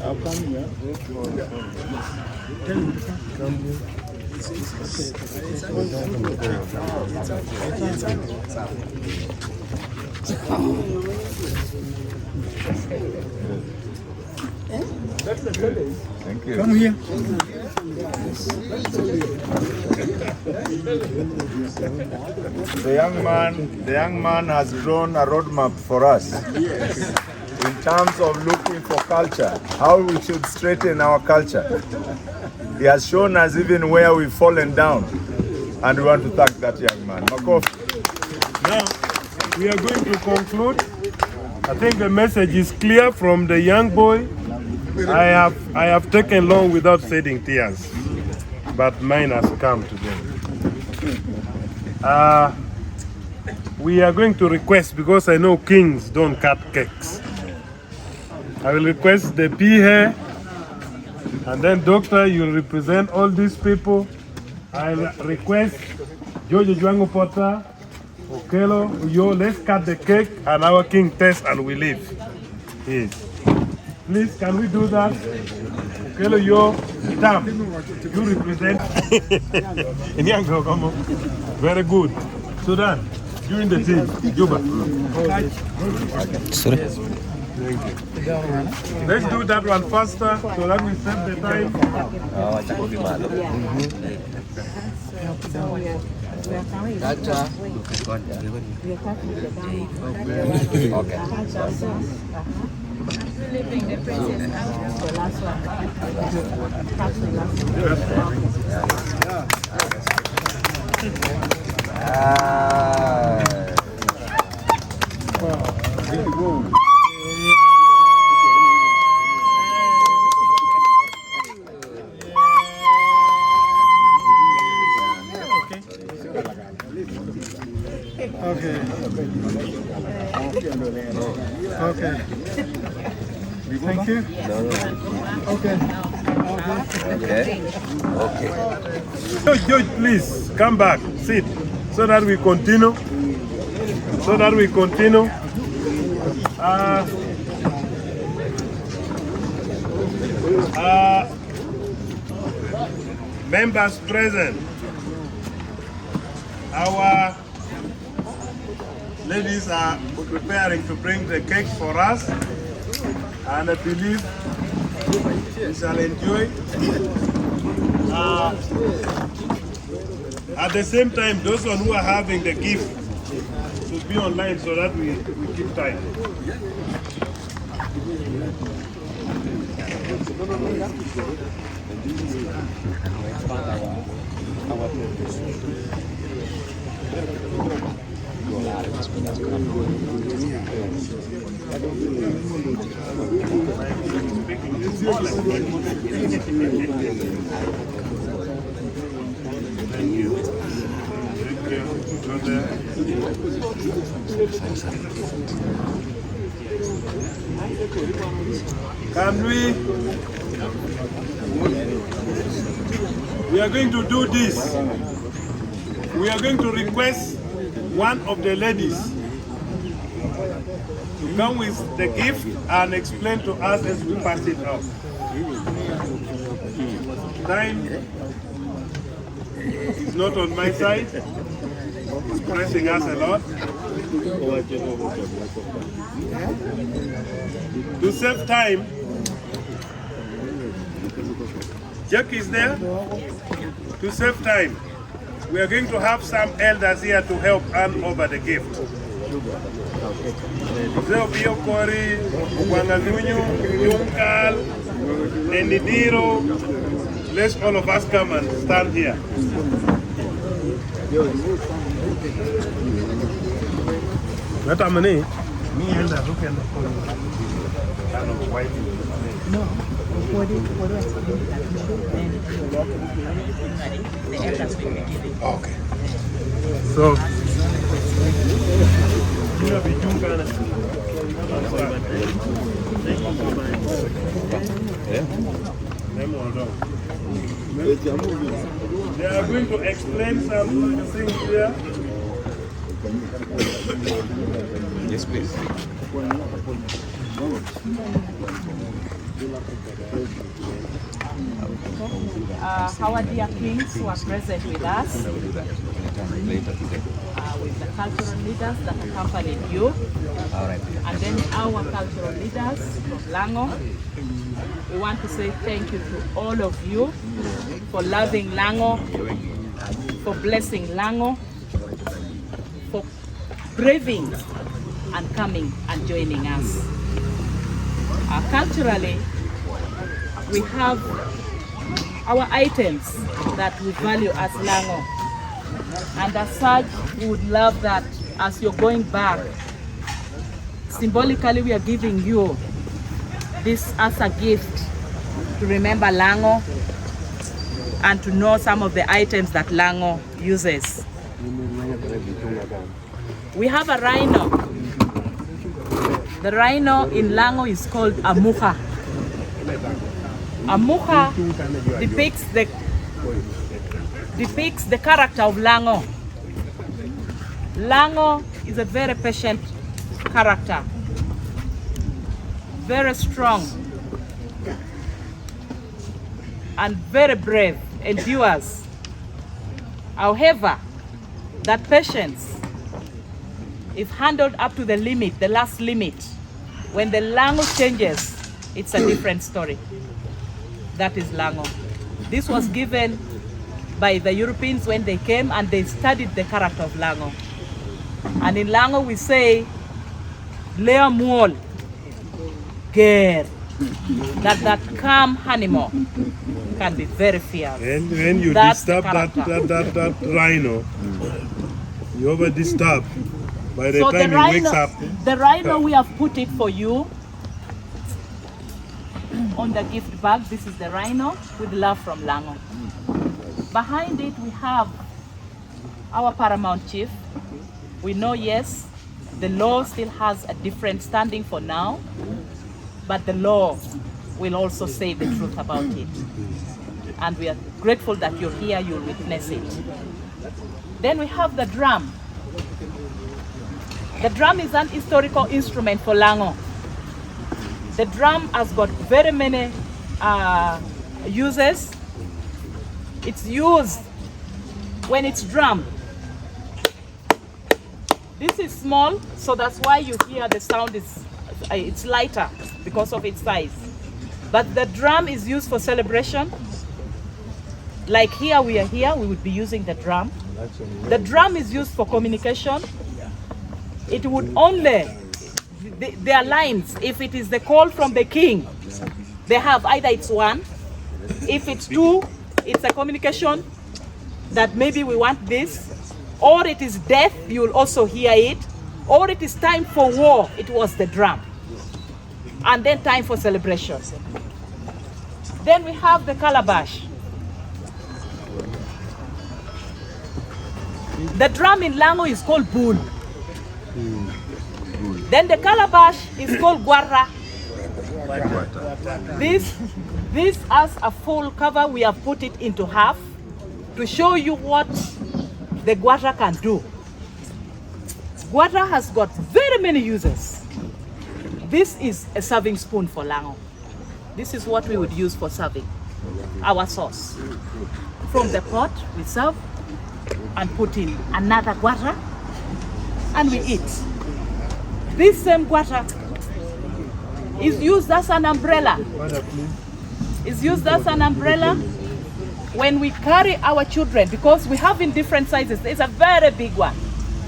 I'll come here. Thank you. Come here. The young man has drawn a roadmap for us in terms of looking for culture, how we should straighten our culture. He has shown us even where we've fallen down, and we want to thank that young man. Makofi. Now, we are going to conclude. I think the message is clear from the young boy. I have taken long without shedding tears, but mine has come today. We are going to request, because I know kings don't cut cakes. I will request the P here, and then Doctor, you'll represent all these people. I'll request George Juango Potter, Okelo, Uyo, let's cut the cake, and our king test, and we leave. Yes. Please, can we do that? Okelo, Yo, Itam, you represent. Inyango, come on. Very good. Sudan, you in the team. Juba. Thank you. Let's do that one faster so that we save the time. Okay. Thank you. Okay. Okay. George, please come back, sit, so that we continue. Members present, our ladies are preparing to bring the cake for us, and I believe we shall enjoy. At the same time, those who are having the gift, should be online so that we keep time. Thank you. Can we are going to do this. We are going to request one of the ladies to come with the gift and explain to us as we pass it out. Time is not on my side. It's pressing us a lot. To save time, Jack is there. To save time, we are going to have some elders here to help hand over the gift. Zeobiokori, Wangalunyu, Yunkal, Enidiro. Let's all of us come and stand here. What am I? Me elder, look at the white. No, what do you explain the elders will be giving. Okay. So, they are going to explain some things here. Yes, please. Our dear kings who are present with us, with the cultural leaders that accompanied you, and then our cultural leaders from Lango. We want to say thank you to all of you for loving Lango, for blessing Lango, for braving and coming and joining us. Culturally, we have our items that we value as Lango, and as such, we would love that as you're going back, symbolically we are giving you this as a gift to remember Lango and to know some of the items that Lango uses. We have a rhino. The rhino in Lango is called a muha. A muha depicts the character of Lango. Lango is a very patient character, very strong and very brave, endures. However, that patience, if handled up to the limit, the last limit, when the Lango changes, it's a different story. That is Lango. This was given by the Europeans when they came and they studied the character of Lango. And in Lango we say, Lea Muol, Ger, that calm animal can be very fierce. And when you disturb that rhino, you over disturb. By the time he wakes up. The rhino, we have put it for you on the gift bag. This is the rhino with love from Lango. Behind it we have our paramount chief. We know, yes, the law still has a different standing for now, but the law will also say the truth about it. And we are grateful that you're here, you'll witness it. Then we have the drum. The drum is an historical instrument for Lango. The drum has got very many uses. It's used when it's drummed. This is small, so that's why you hear the sound it's lighter because of its size. But the drum is used for celebration. Like here, we are here, we would be using the drum. The drum is used for communication. it would only, their lines, if it is the call from the king, they have either it's one, if it's two, it's a communication that maybe we want this, or it is death, you'll also hear it, or it is time for war, it was the drum, and then time for celebration. Then we have the calabash. The drum in Lango is called bull. Then the calabash is called guarra. This as a full cover, we have put it into half to show you what the guarra can do. Guarra has got very many uses. This is a serving spoon for Lango. This is what we would use for serving our sauce. From the pot, we serve and put in another guarra and we eat. This same guarra is used as an umbrella. It's used as an umbrella when we carry our children, because we have in different sizes. It's a very big one.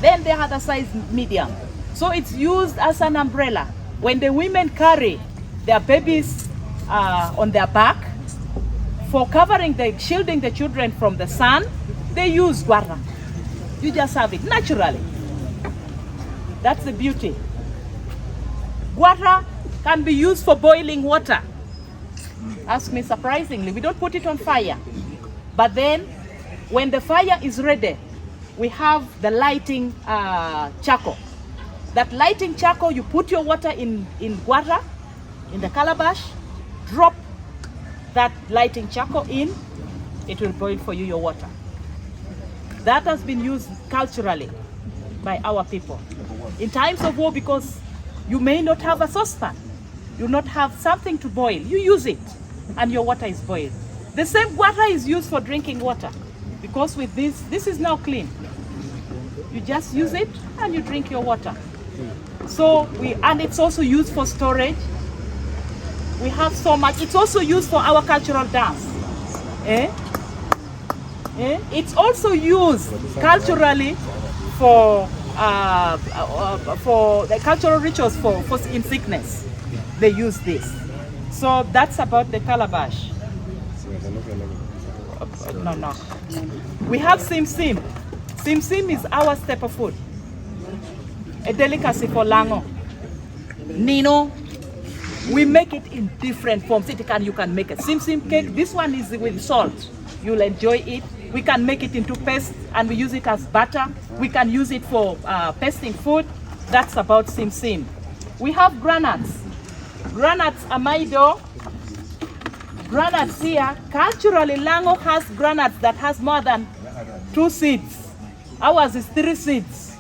Then they have a size medium. So it's used as an umbrella. When the women carry their babies on their back, for covering shielding the children from the sun, they use guarra. You just have it naturally. That's the beauty. Guarra can be used for boiling water. Ask me surprisingly, we don't put it on fire. But then, when the fire is ready, we have the lighting charcoal. That lighting charcoal, you put your water in guarra, in the calabash, drop that lighting charcoal in, it will boil for you your water. That has been used culturally by our people. In times of war, because you may not have a saucepan, you not have something to boil, you use it and your water is boiled. The same guarra is used for drinking water, because with this is now clean. You just use it and you drink your water. So and it's also used for storage. We have so much. It's also used for our cultural dance. It's also used culturally for the cultural rituals for in sickness. They use this. So that's about the calabash. No. We have sim-sim. Sim-sim is our staple food. A delicacy for Lango. Nino. We make it in different forms. You can make a sim-sim cake. This one is with salt. You'll enjoy it. We can make it into paste and we use it as butter. We can use it for pasting food. That's about sim-sim. We have granuts. Granuts amaido. Granuts here. Culturally, Lango has granuts that has more than 2 seeds. Ours is 3 seeds.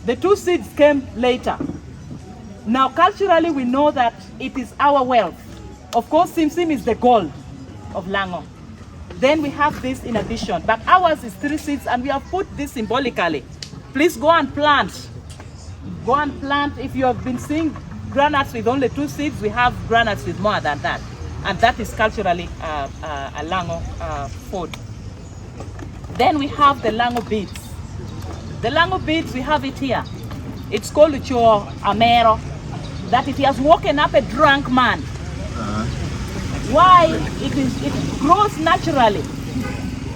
The 2 seeds came later. Now, culturally, we know that it is our wealth. Of course, sim-sim is the gold of Lango. Then we have this in addition, but ours is 3 seeds and we have put this symbolically. Please go and plant. Go and plant. If you have been seeing granuts with only 2 seeds, we have granuts with more than that. And that is culturally a Lango food. Then we have the Lango beads. The Lango beads, we have it here. It's called Ucho Amero. That it has woken up a drunk man. Why? It grows naturally.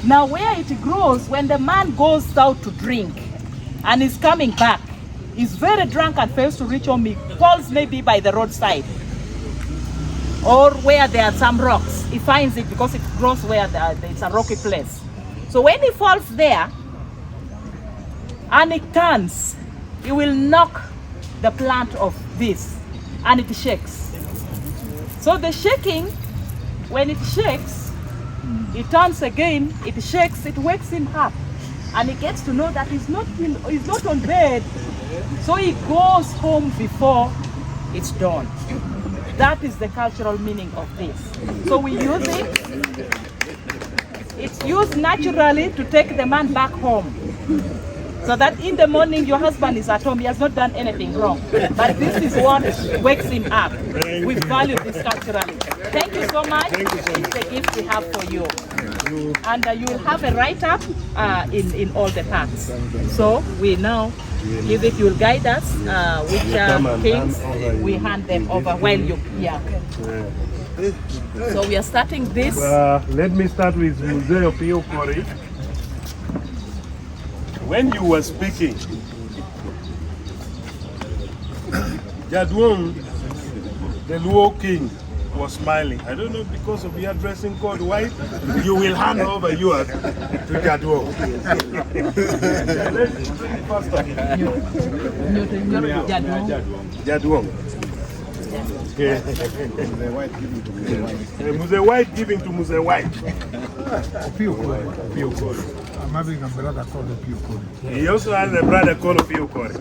Now where it grows, when the man goes out to drink and is coming back, he's very drunk and fails to reach home, he falls maybe by the roadside or where there are some rocks. He finds it because it grows where it's a rocky place. So when he falls there and it turns, he will knock the plant of this and it shakes. So the shaking, when it shakes, it turns again, it shakes, it wakes him up. And he gets to know that he's not on bed. So he goes home before it's dawn. That is the cultural meaning of this. So we use it. It's used naturally to take the man back home. So that in the morning your husband is at home, he has not done anything wrong. But this is what wakes him up. We value this culturally. Thank you so much. It's a gift we have for you. and you will have a write-up in all the parts. So we now give it, you will guide us which kings we hand them over while you, So we are starting this. Let me start with Mzee Pio Kori. When you were speaking, Jadwong, the Luo king, was smiling. I don't know, because of your dressing code white, you will hand over yours to Jadwong. Jadwong. Okay. Mzee White giving to Mzee White. Pio Kori. I'm having a brother called Pio Kori. He also has a brother called Pio Kori.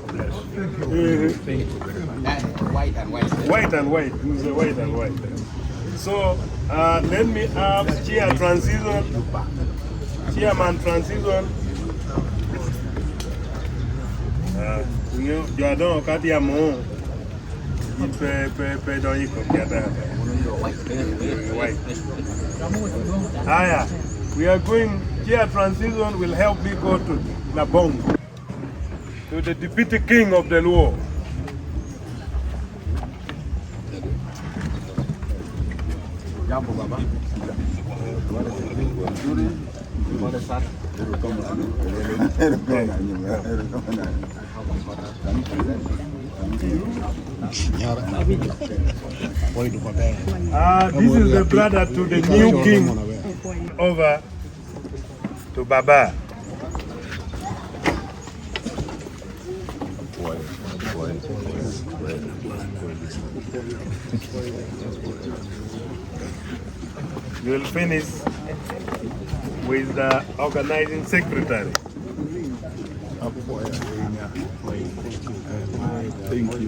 White and white. White and white. Mzee White and white. So let me have Chairman Transition. You don't cut your mom. We are going, Chair Transition will help me go to Nabongo, to the deputy king of the Luo. This is the brother to the new king. Over to Baba. You will finish with the organizing secretary. Thank you.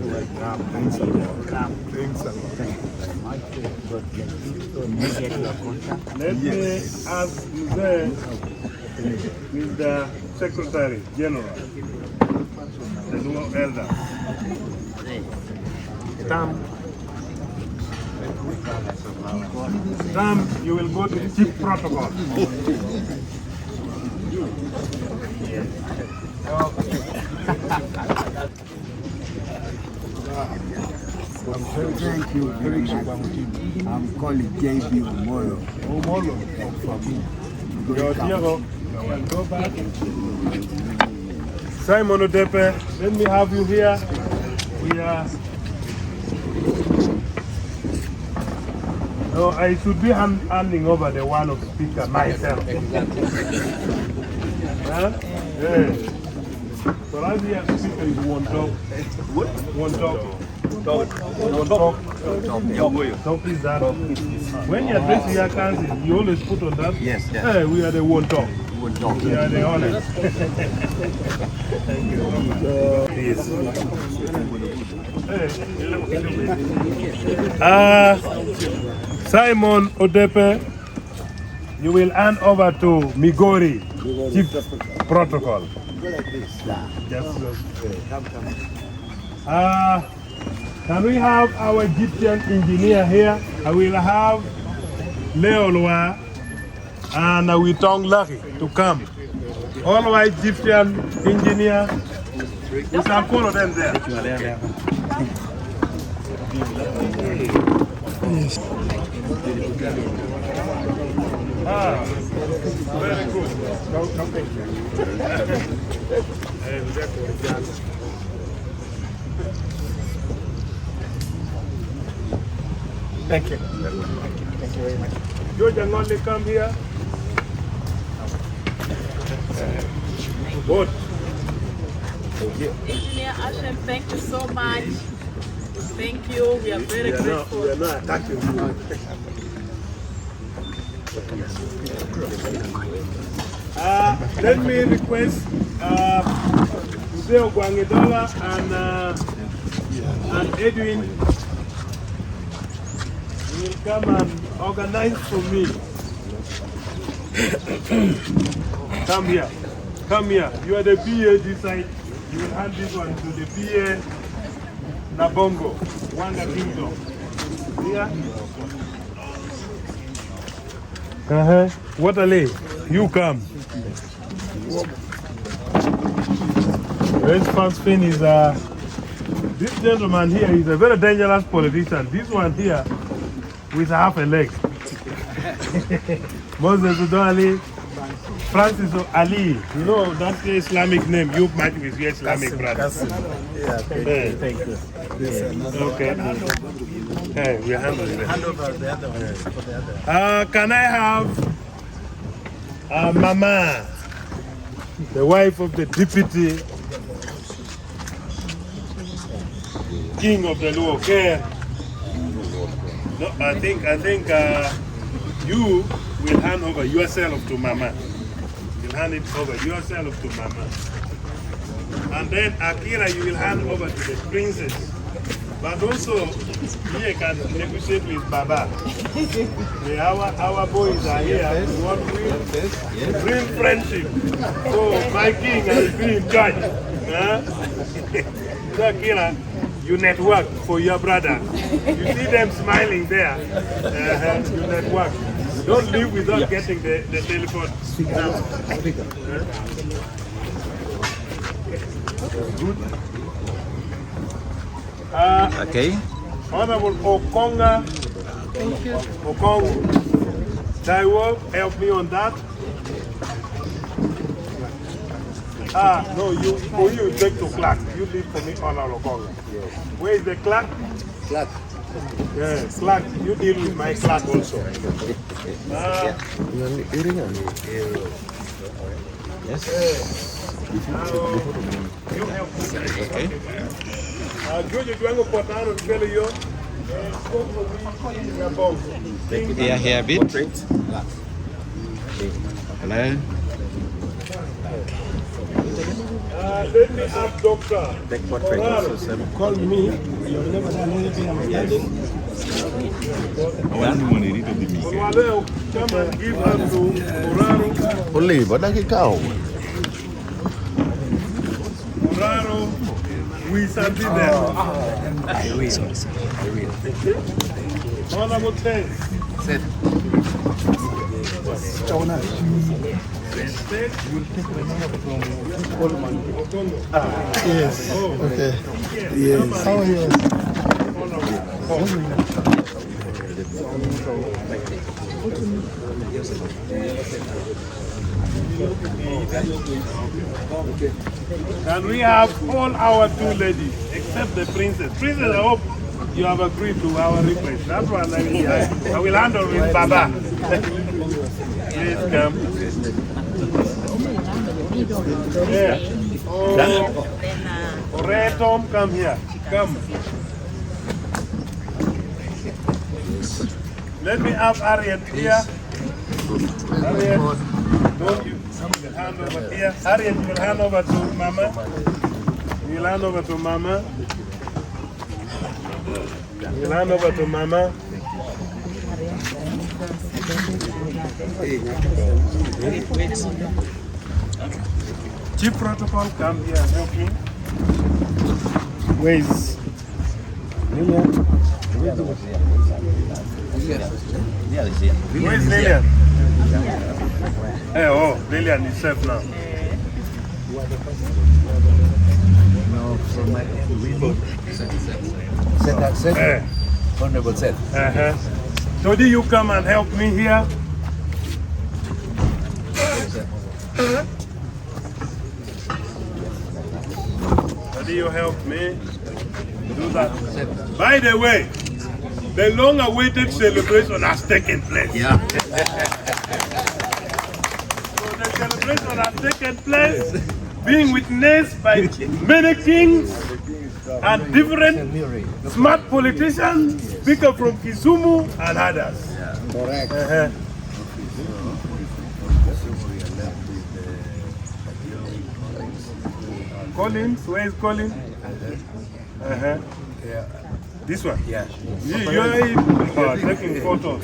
Thanks a lot. Thanks a lot. Let me ask Mzee, with the Secretary General, the new elder. Tam, you will go to the chief protocol. Thank you very much. I'm calling JB Omolo. Go back. Simon Odepe, let me have you here. We are. No, I should be handing over the one of speaker myself. Huh? Yeah. So as the speaker is one talk. One talk. Talk is that. When you address your council, you always put on that. Yes. Hey, we are the one talk. We are the honest. Thank you. Yes. Simon Odepe, you will hand over to Migori, Chief Protocol. Can we have our Egyptian engineer here? I will have Leolwa and Witong Lucky to come. All our Egyptian engineers, we can follow them there. Very good. Thank you. Thank you very much. George and only come here. Good. Engineer Ashem, thank you so much. Thank you. We are very grateful. We are not attacking you. Let me request Mzee Ogwangedola and Edwin will come and organize for me. Come here. Come here. You are the PA this side. You will hand this one to the PA Nabongo, Wanga Kingdom. Here. Waterley, you come. This first thing is this gentleman here is a very dangerous politician. This one here with half a leg. Moses Udali, Francis Ali. You know that's the Islamic name. You match with your Islamic brother. Yeah, thank you. Okay. Hey, we handle it. Hand over the other one for the other. Can I have Mama, the wife of the deputy king of the Luo? Okay. No, I think you will hand over yourself to Mama. You'll hand it over yourself to Mama. And then Akira, you will hand over to the princess. But also, here can negotiate with Baba. Our boys are here. We want to bring friendship. So my king has been in charge. So Akira, you network for your brother. You see them smiling there. You network. Don't leave without getting the telephone. Good. Okay. Honorable Okonga. Thank you. Okong Taiwo, help me on that. No, you take to clerk. You leave for me, Honorable Okonga. Yes. Where is the clerk? Clerk. Yeah, clerk. You deal with my clerk also. Yes. You help me. Okay. Jojo, you want to put down and tell you? Take it here a bit. Hello. Let me ask Doctor. Take portrait. Call me. You'll never done anything. I'm standing. Come and give us to Oraro. Only, but I can go. Oraro, we shall be there. I will. Honorable Ted. Set. Yes. Okay. Yes. Oh, yes. And we have all our two ladies, except the princess. Princess, I hope you have agreed to our request. That's one I will handle with Baba. Please come. Yeah. Tom, come here. Come. Let me have Harriet here. Harriet, don't you hand over here. Harriet, you will hand over to Mama. You will hand over to Mama. You will hand over to Mama. Chief Protocol, come here and help me. Where is Lillian? Where is Lillian? Hey, oh, Lillian is safe now. No, from my end, we need set. Honorable set. So do you come and help me here? So do you help me do that? By the way, the long-awaited celebration has taken place. Yeah. So the celebration has taken place, being witnessed by many kings and different smart politicians, speaker from Kisumu and others. Correct. Collins, where is Collins? This one? Yeah. You are taking photos.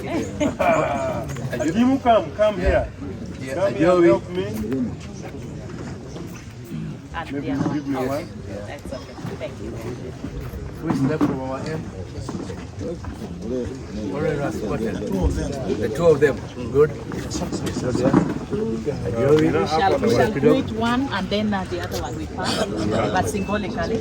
Ajimu, come here. Come here, help me. And Maybe the other you give me one. one. That's okay. Thank you. Who is left from our end? The two of them. Good. So they We shall do it one and then the other one we pass, but symbolically,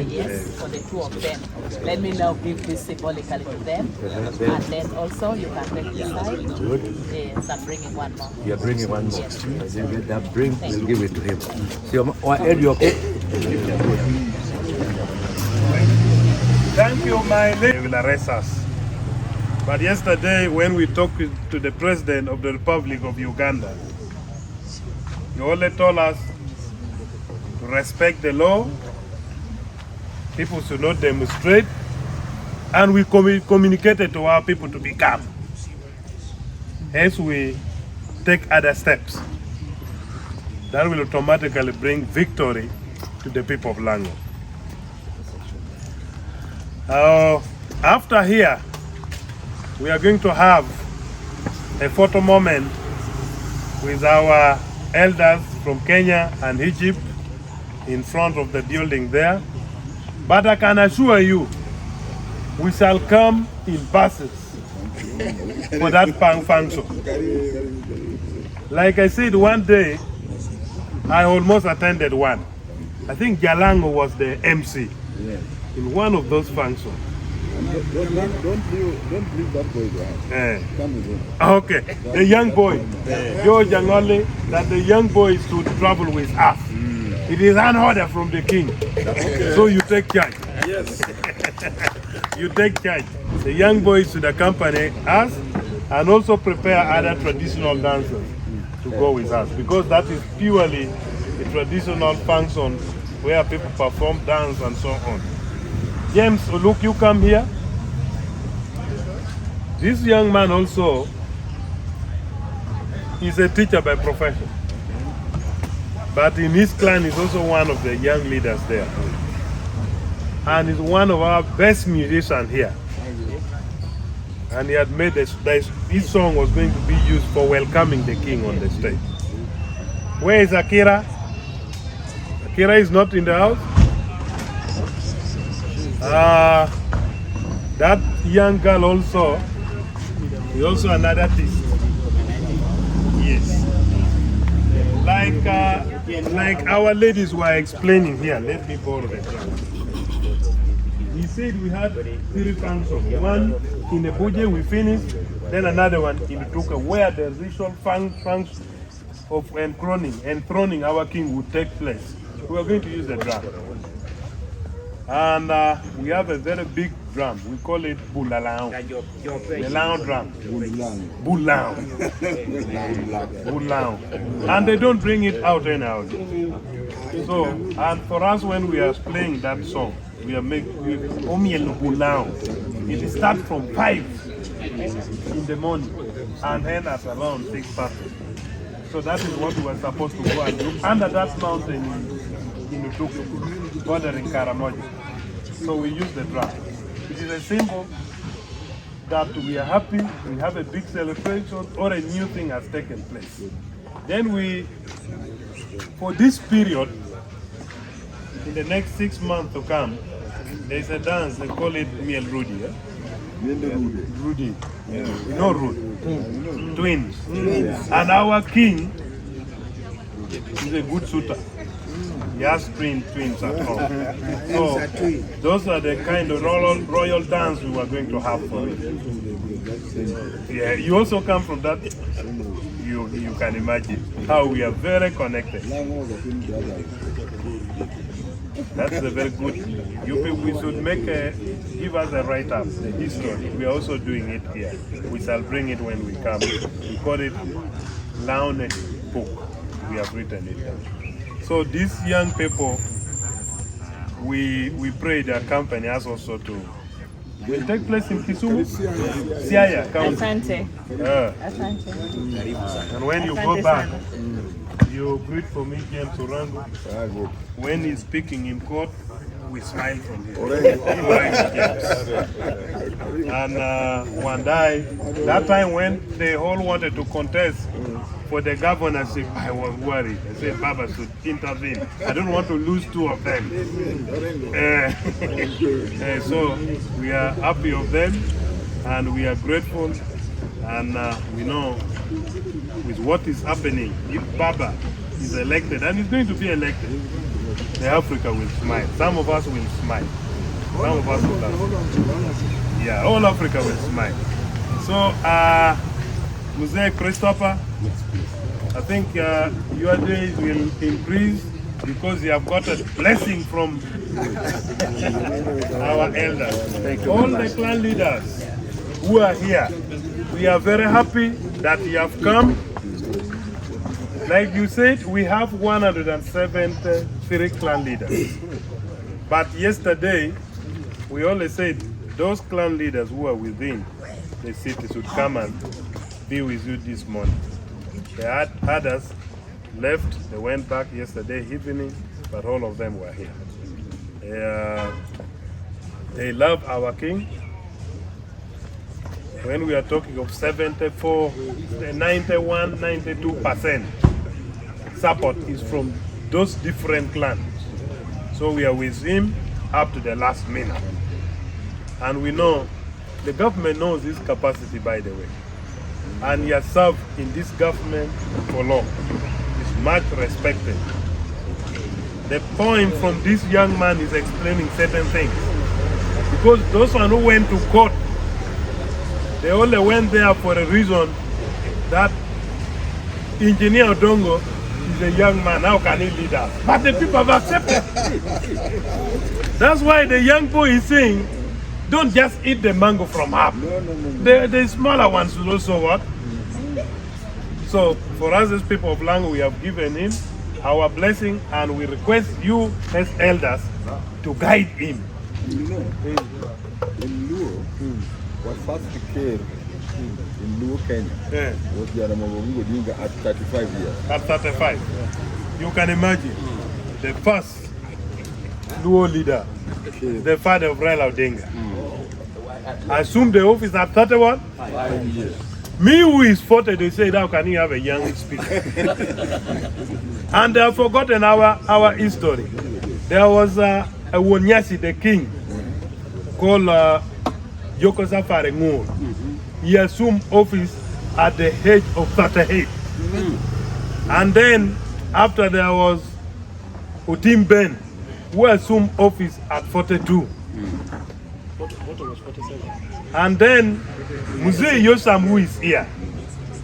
yes, for the two of them. Let me now give this symbolically to them, and then also you can take this side. Good. Yes, I'm bringing one more. You are bringing one more. Yes. And then let that bring, we'll give it to him. So, Ed, you okay? Thank you, my lady. They will arrest us. But yesterday, when we talked to the President of the Republic of Uganda, he only told us to respect the law, people should not demonstrate, and we communicated to our people to be calm. Hence, we take other steps. That will automatically bring victory to the people of Lango. After here, we are going to have a photo moment with our elders from Kenya and Egypt in front of the building there. But I can assure you, we shall come in buses for that function. Like I said, one day, I almost attended one. I think Jalango was the MC in one of those functions. Don't leave that boy behind. Come with him. Okay, the young boy, Joe Jangole, that the young boys should travel with us. It is an order from the king. So you take charge. Yes. You take charge. The young boys should accompany us and also prepare other traditional dancers to go with us, because that is purely a traditional function where people perform dance and so on. James, look, you come here. This young man also is a teacher by profession, but in his clan is also one of the young leaders there, and is one of our best musicians here. And he had made his song was going to be used for welcoming the king on the stage. Where is Akira? Akira is not in the house. That young girl also is also another artist. Yes. Like our ladies were explaining here. Let me borrow the drum. He said we had 3 functions. One in the Buje we finished, then another one in Tuka, where the ritual function of enthroning our king would take place. We are going to use the drum. And we have a very big drum. We call it Bulalao. The Lao drum. Bulalao. Bulalao. And they don't bring it out anyhow. So, and for us, when we are playing that song, we are making Bulalao. It starts from 5 in the morning and end at around 6:30. So that is what we were supposed to go and do under that mountain in Utuku, bordering Karamoja. So we use the drum. It is a symbol that we are happy, we have a big celebration, or a new thing has taken place. Then for this period, in the next 6 months to come, there is a dance, they call it Miel Rudi. Rudi. You know Rudi? Twins. And our king is a good shooter. He has twins at home. So those are the kind of royal dance we were going to have for it. Yeah, you also come from that. You can imagine how we are very connected. That's a very good. We should give us a write-up, the history. We are also doing it here. We shall bring it when we come. We call it Laune book. We have written it down. So these young people, we pray their company us also to. Will take place in Kisumu, Siaya County. Asante. Asante. And when you go back, you greet for me James Orango. When he's speaking in court, we smile from here. And one day, that time when they all wanted to contest for the governorship, I was worried. I said Baba should intervene. I don't want to lose two of them. So we are happy of them, and we are grateful, and we know with what is happening, if Baba is elected, and he's going to be elected, the Africa will smile. Some of us will smile. Some of us will laugh. Yeah, all Africa will smile. So, Mzee Christopher, I think your days will increase because you have got a blessing from our elders. All the clan leaders who are here, we are very happy that you have come. Like you said, we have 173 clan leaders. But yesterday, we only said those clan leaders who are within the city should come and be with you this morning. The others left, they went back yesterday evening, but all of them were here. They love our king. When we are talking of 74, 91, 92% support is from those different clans. So we are with him up to the last minute. And we know, the government knows his capacity, by the way. And he has served in this government for long. He's much respected. The point from this young man is explaining certain things. Because those one who went to court, they only went there for a reason that Engineer Odongo is a young man, how can he lead us? But the people have accepted. That's why the young boy is saying, don't just eat the mango from up. The smaller ones will also work. So for us as people of Lango, we have given him our blessing, and we request you as elders to guide him. In Luo, was first killed in Luo, Kenya, was Jaramogi Odinga at 35 years. At 35. You can imagine the first Luo leader, the father of Raila Odinga. Assumed the office at 31? 5 years. Me who is 40, they say, how can you have a young speaker? And they have forgotten our history. There was a Won Nyaci, the king, called Yoko Safari Ngul. He assumed office at the age of 38. And then, after there was Otim Ben, who assumed office at 42. And then Mzee Yosam, who is here,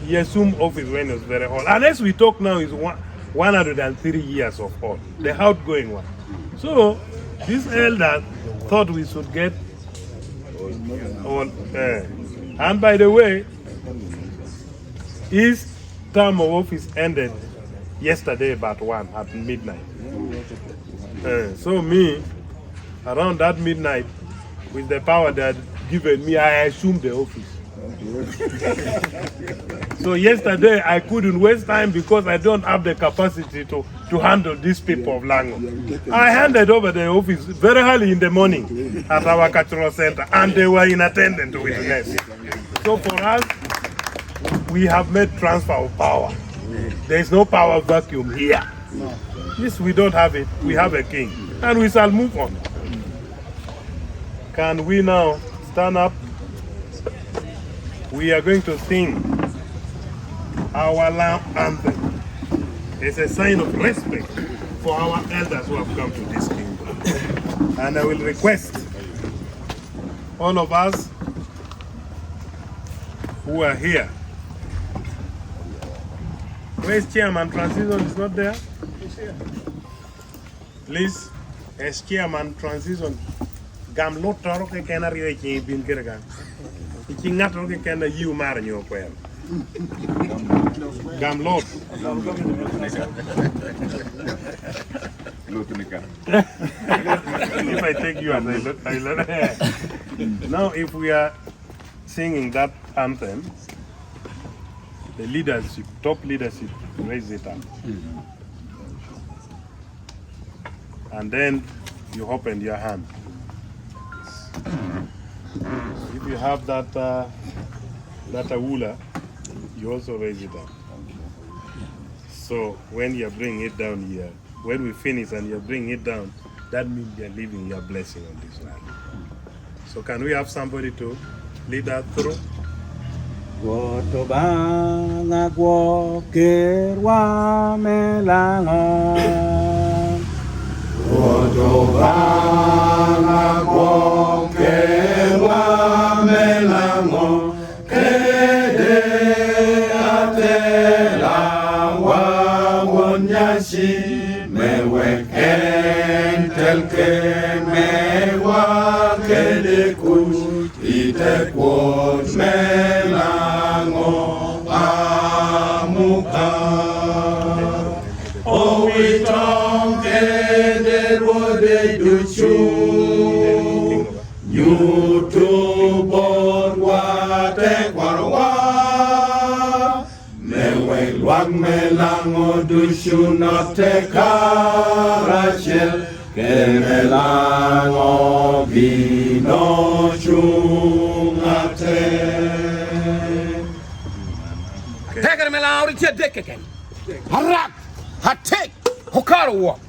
he assumed office when he was very old. And as we talk now, he's 103 years of old, the outgoing one. So this elder thought we should get all. And by the way, his term of office ended yesterday about 1 at midnight. So me, around that midnight, with the power that given me, I assumed the office. So yesterday I couldn't waste time because I don't have the capacity to handle these people of Lango. I handed over the office very early in the morning at our cultural center, and they were in attendance to witness. So for us, we have made transfer of power. There is no power vacuum here. Yes, we don't have it. We have a king, and we shall move on. Can we now stand up? We are going to sing our lamb anthem. It's a sign of respect for our elders who have come to this kingdom. And I will request all of us who are here. Where's Chairman Transition? Is not there? Please, as Chairman Transition, gam lo toro ke kena riwe chi bin kirga. Ichi ngato ke kena yu mar nyo kwel. Gam lot. If I take you as I learn. Now if we are singing that anthem, the leadership, top leadership, raise it up. And then you open your hand. If you have that awula, you also raise it up. So when you bring it down here, when we finish and you bring it down, that means you're leaving your blessing on this land. So can we have somebody to lead us through? Gotobanga gwokerwa melango. Gotobanga gwokerwa melango. Kede atela wa Won Nyaci meweken telke mewa kede kuch ite kwot melango amuka. O witong kede rode duchu nyutu borwa te kwarwa mewe luang melango duchu note karachel ke melango vino chungate. Tegar melango ri dekeken. Harak, hatek, hokaro,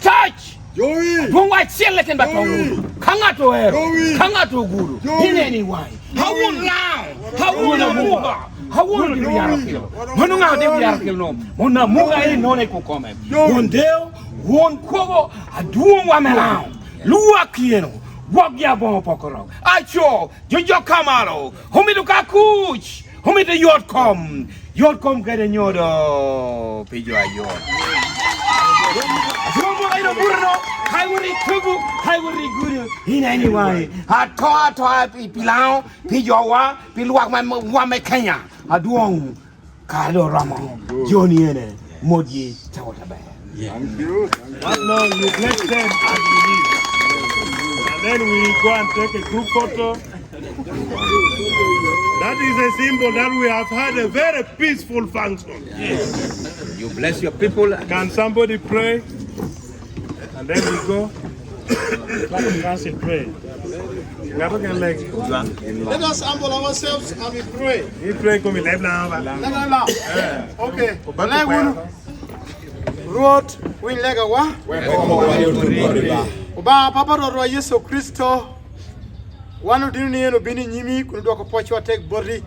touch. Don't white silicon batong. Kangato ero, kangato guru. In any way. How won't now? How won't a muga? How won't you yarakil? Monunga de yarakil no. Mona muga e no ne kokome. One deo, one kogo, a duo wa melango. Lua kieno. Wagya bon pokoro. Acho, jojo kamaro. Homiduka kuch. Homide yot kom. Yot kom gede nyodo. Pijo ayot. I don't know. I would recover. I would reguru in any way. I taught Pilau, Pijowa, Piluak, Wame Kenya. I do on Carlo Ramo, Johnny Ene, Modi, Tawatabe. Thank you. But now you bless them and you leave. And then we go and take a group photo. That is a symbol that we have had a very peaceful function. Yes. You bless your people. Can somebody pray? And then we go. Let us pray. Let us humble ourselves and we pray. We pray come in No. Okay. Road win lega wa. Oba papa ro Yesu Kristo. Wanu dinu yeno bini nyimi kundo ko pochwa tek borri.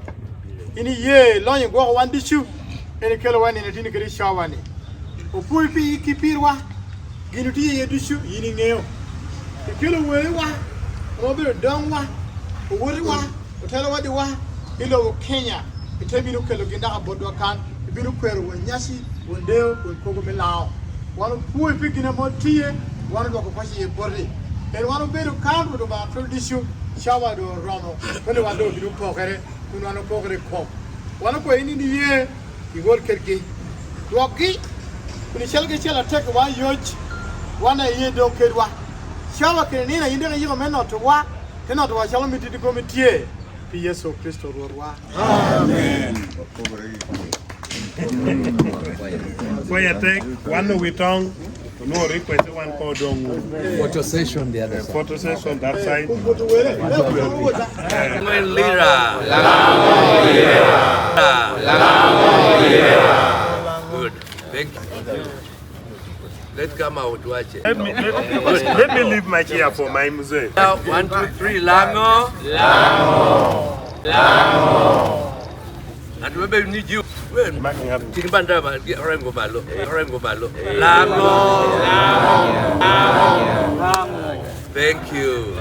Ini ye lo yin go wan dichu. Eni kelo wani ne dinu kiri shawani. Opui pi ikipirwa. Ginuti ye dichu yini ngeo. Kelo we wa. Obe dongwa. Owori wa. Otelo wadi wa. Ilo Kenya. Itebinu kelo ginda abodo kan. Ibinu kweru Won Nyaci, Wondeo, Kogo Melao. Wanu pui pi gina motie. Wanu do ko pochi ye borri. And wanu beru kan do ba tradition. Shawa do Romo, when one do you poker, when one poker come. One of any year, you work at gate. Rocky, when you shall get shall attack one yacht, 1 year don't care what. Shawa can in a young man not to what, cannot watch all me to the committee. P.S. Christo Roa. Amen. For your take, one we tongue. No request, one called photo session the other side. Photo session that side. Good. Thank you. Let's come out, watch it. Let me leave my chair for my museum. Now, 1, 2, 3, Lango. And remember, you need you. Lango. Thank you.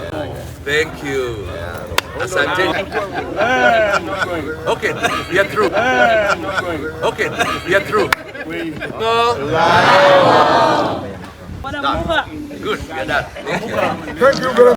Thank you. Asante. Okay, we are through. Okay, we are through. No. Good, we are done. Thank you.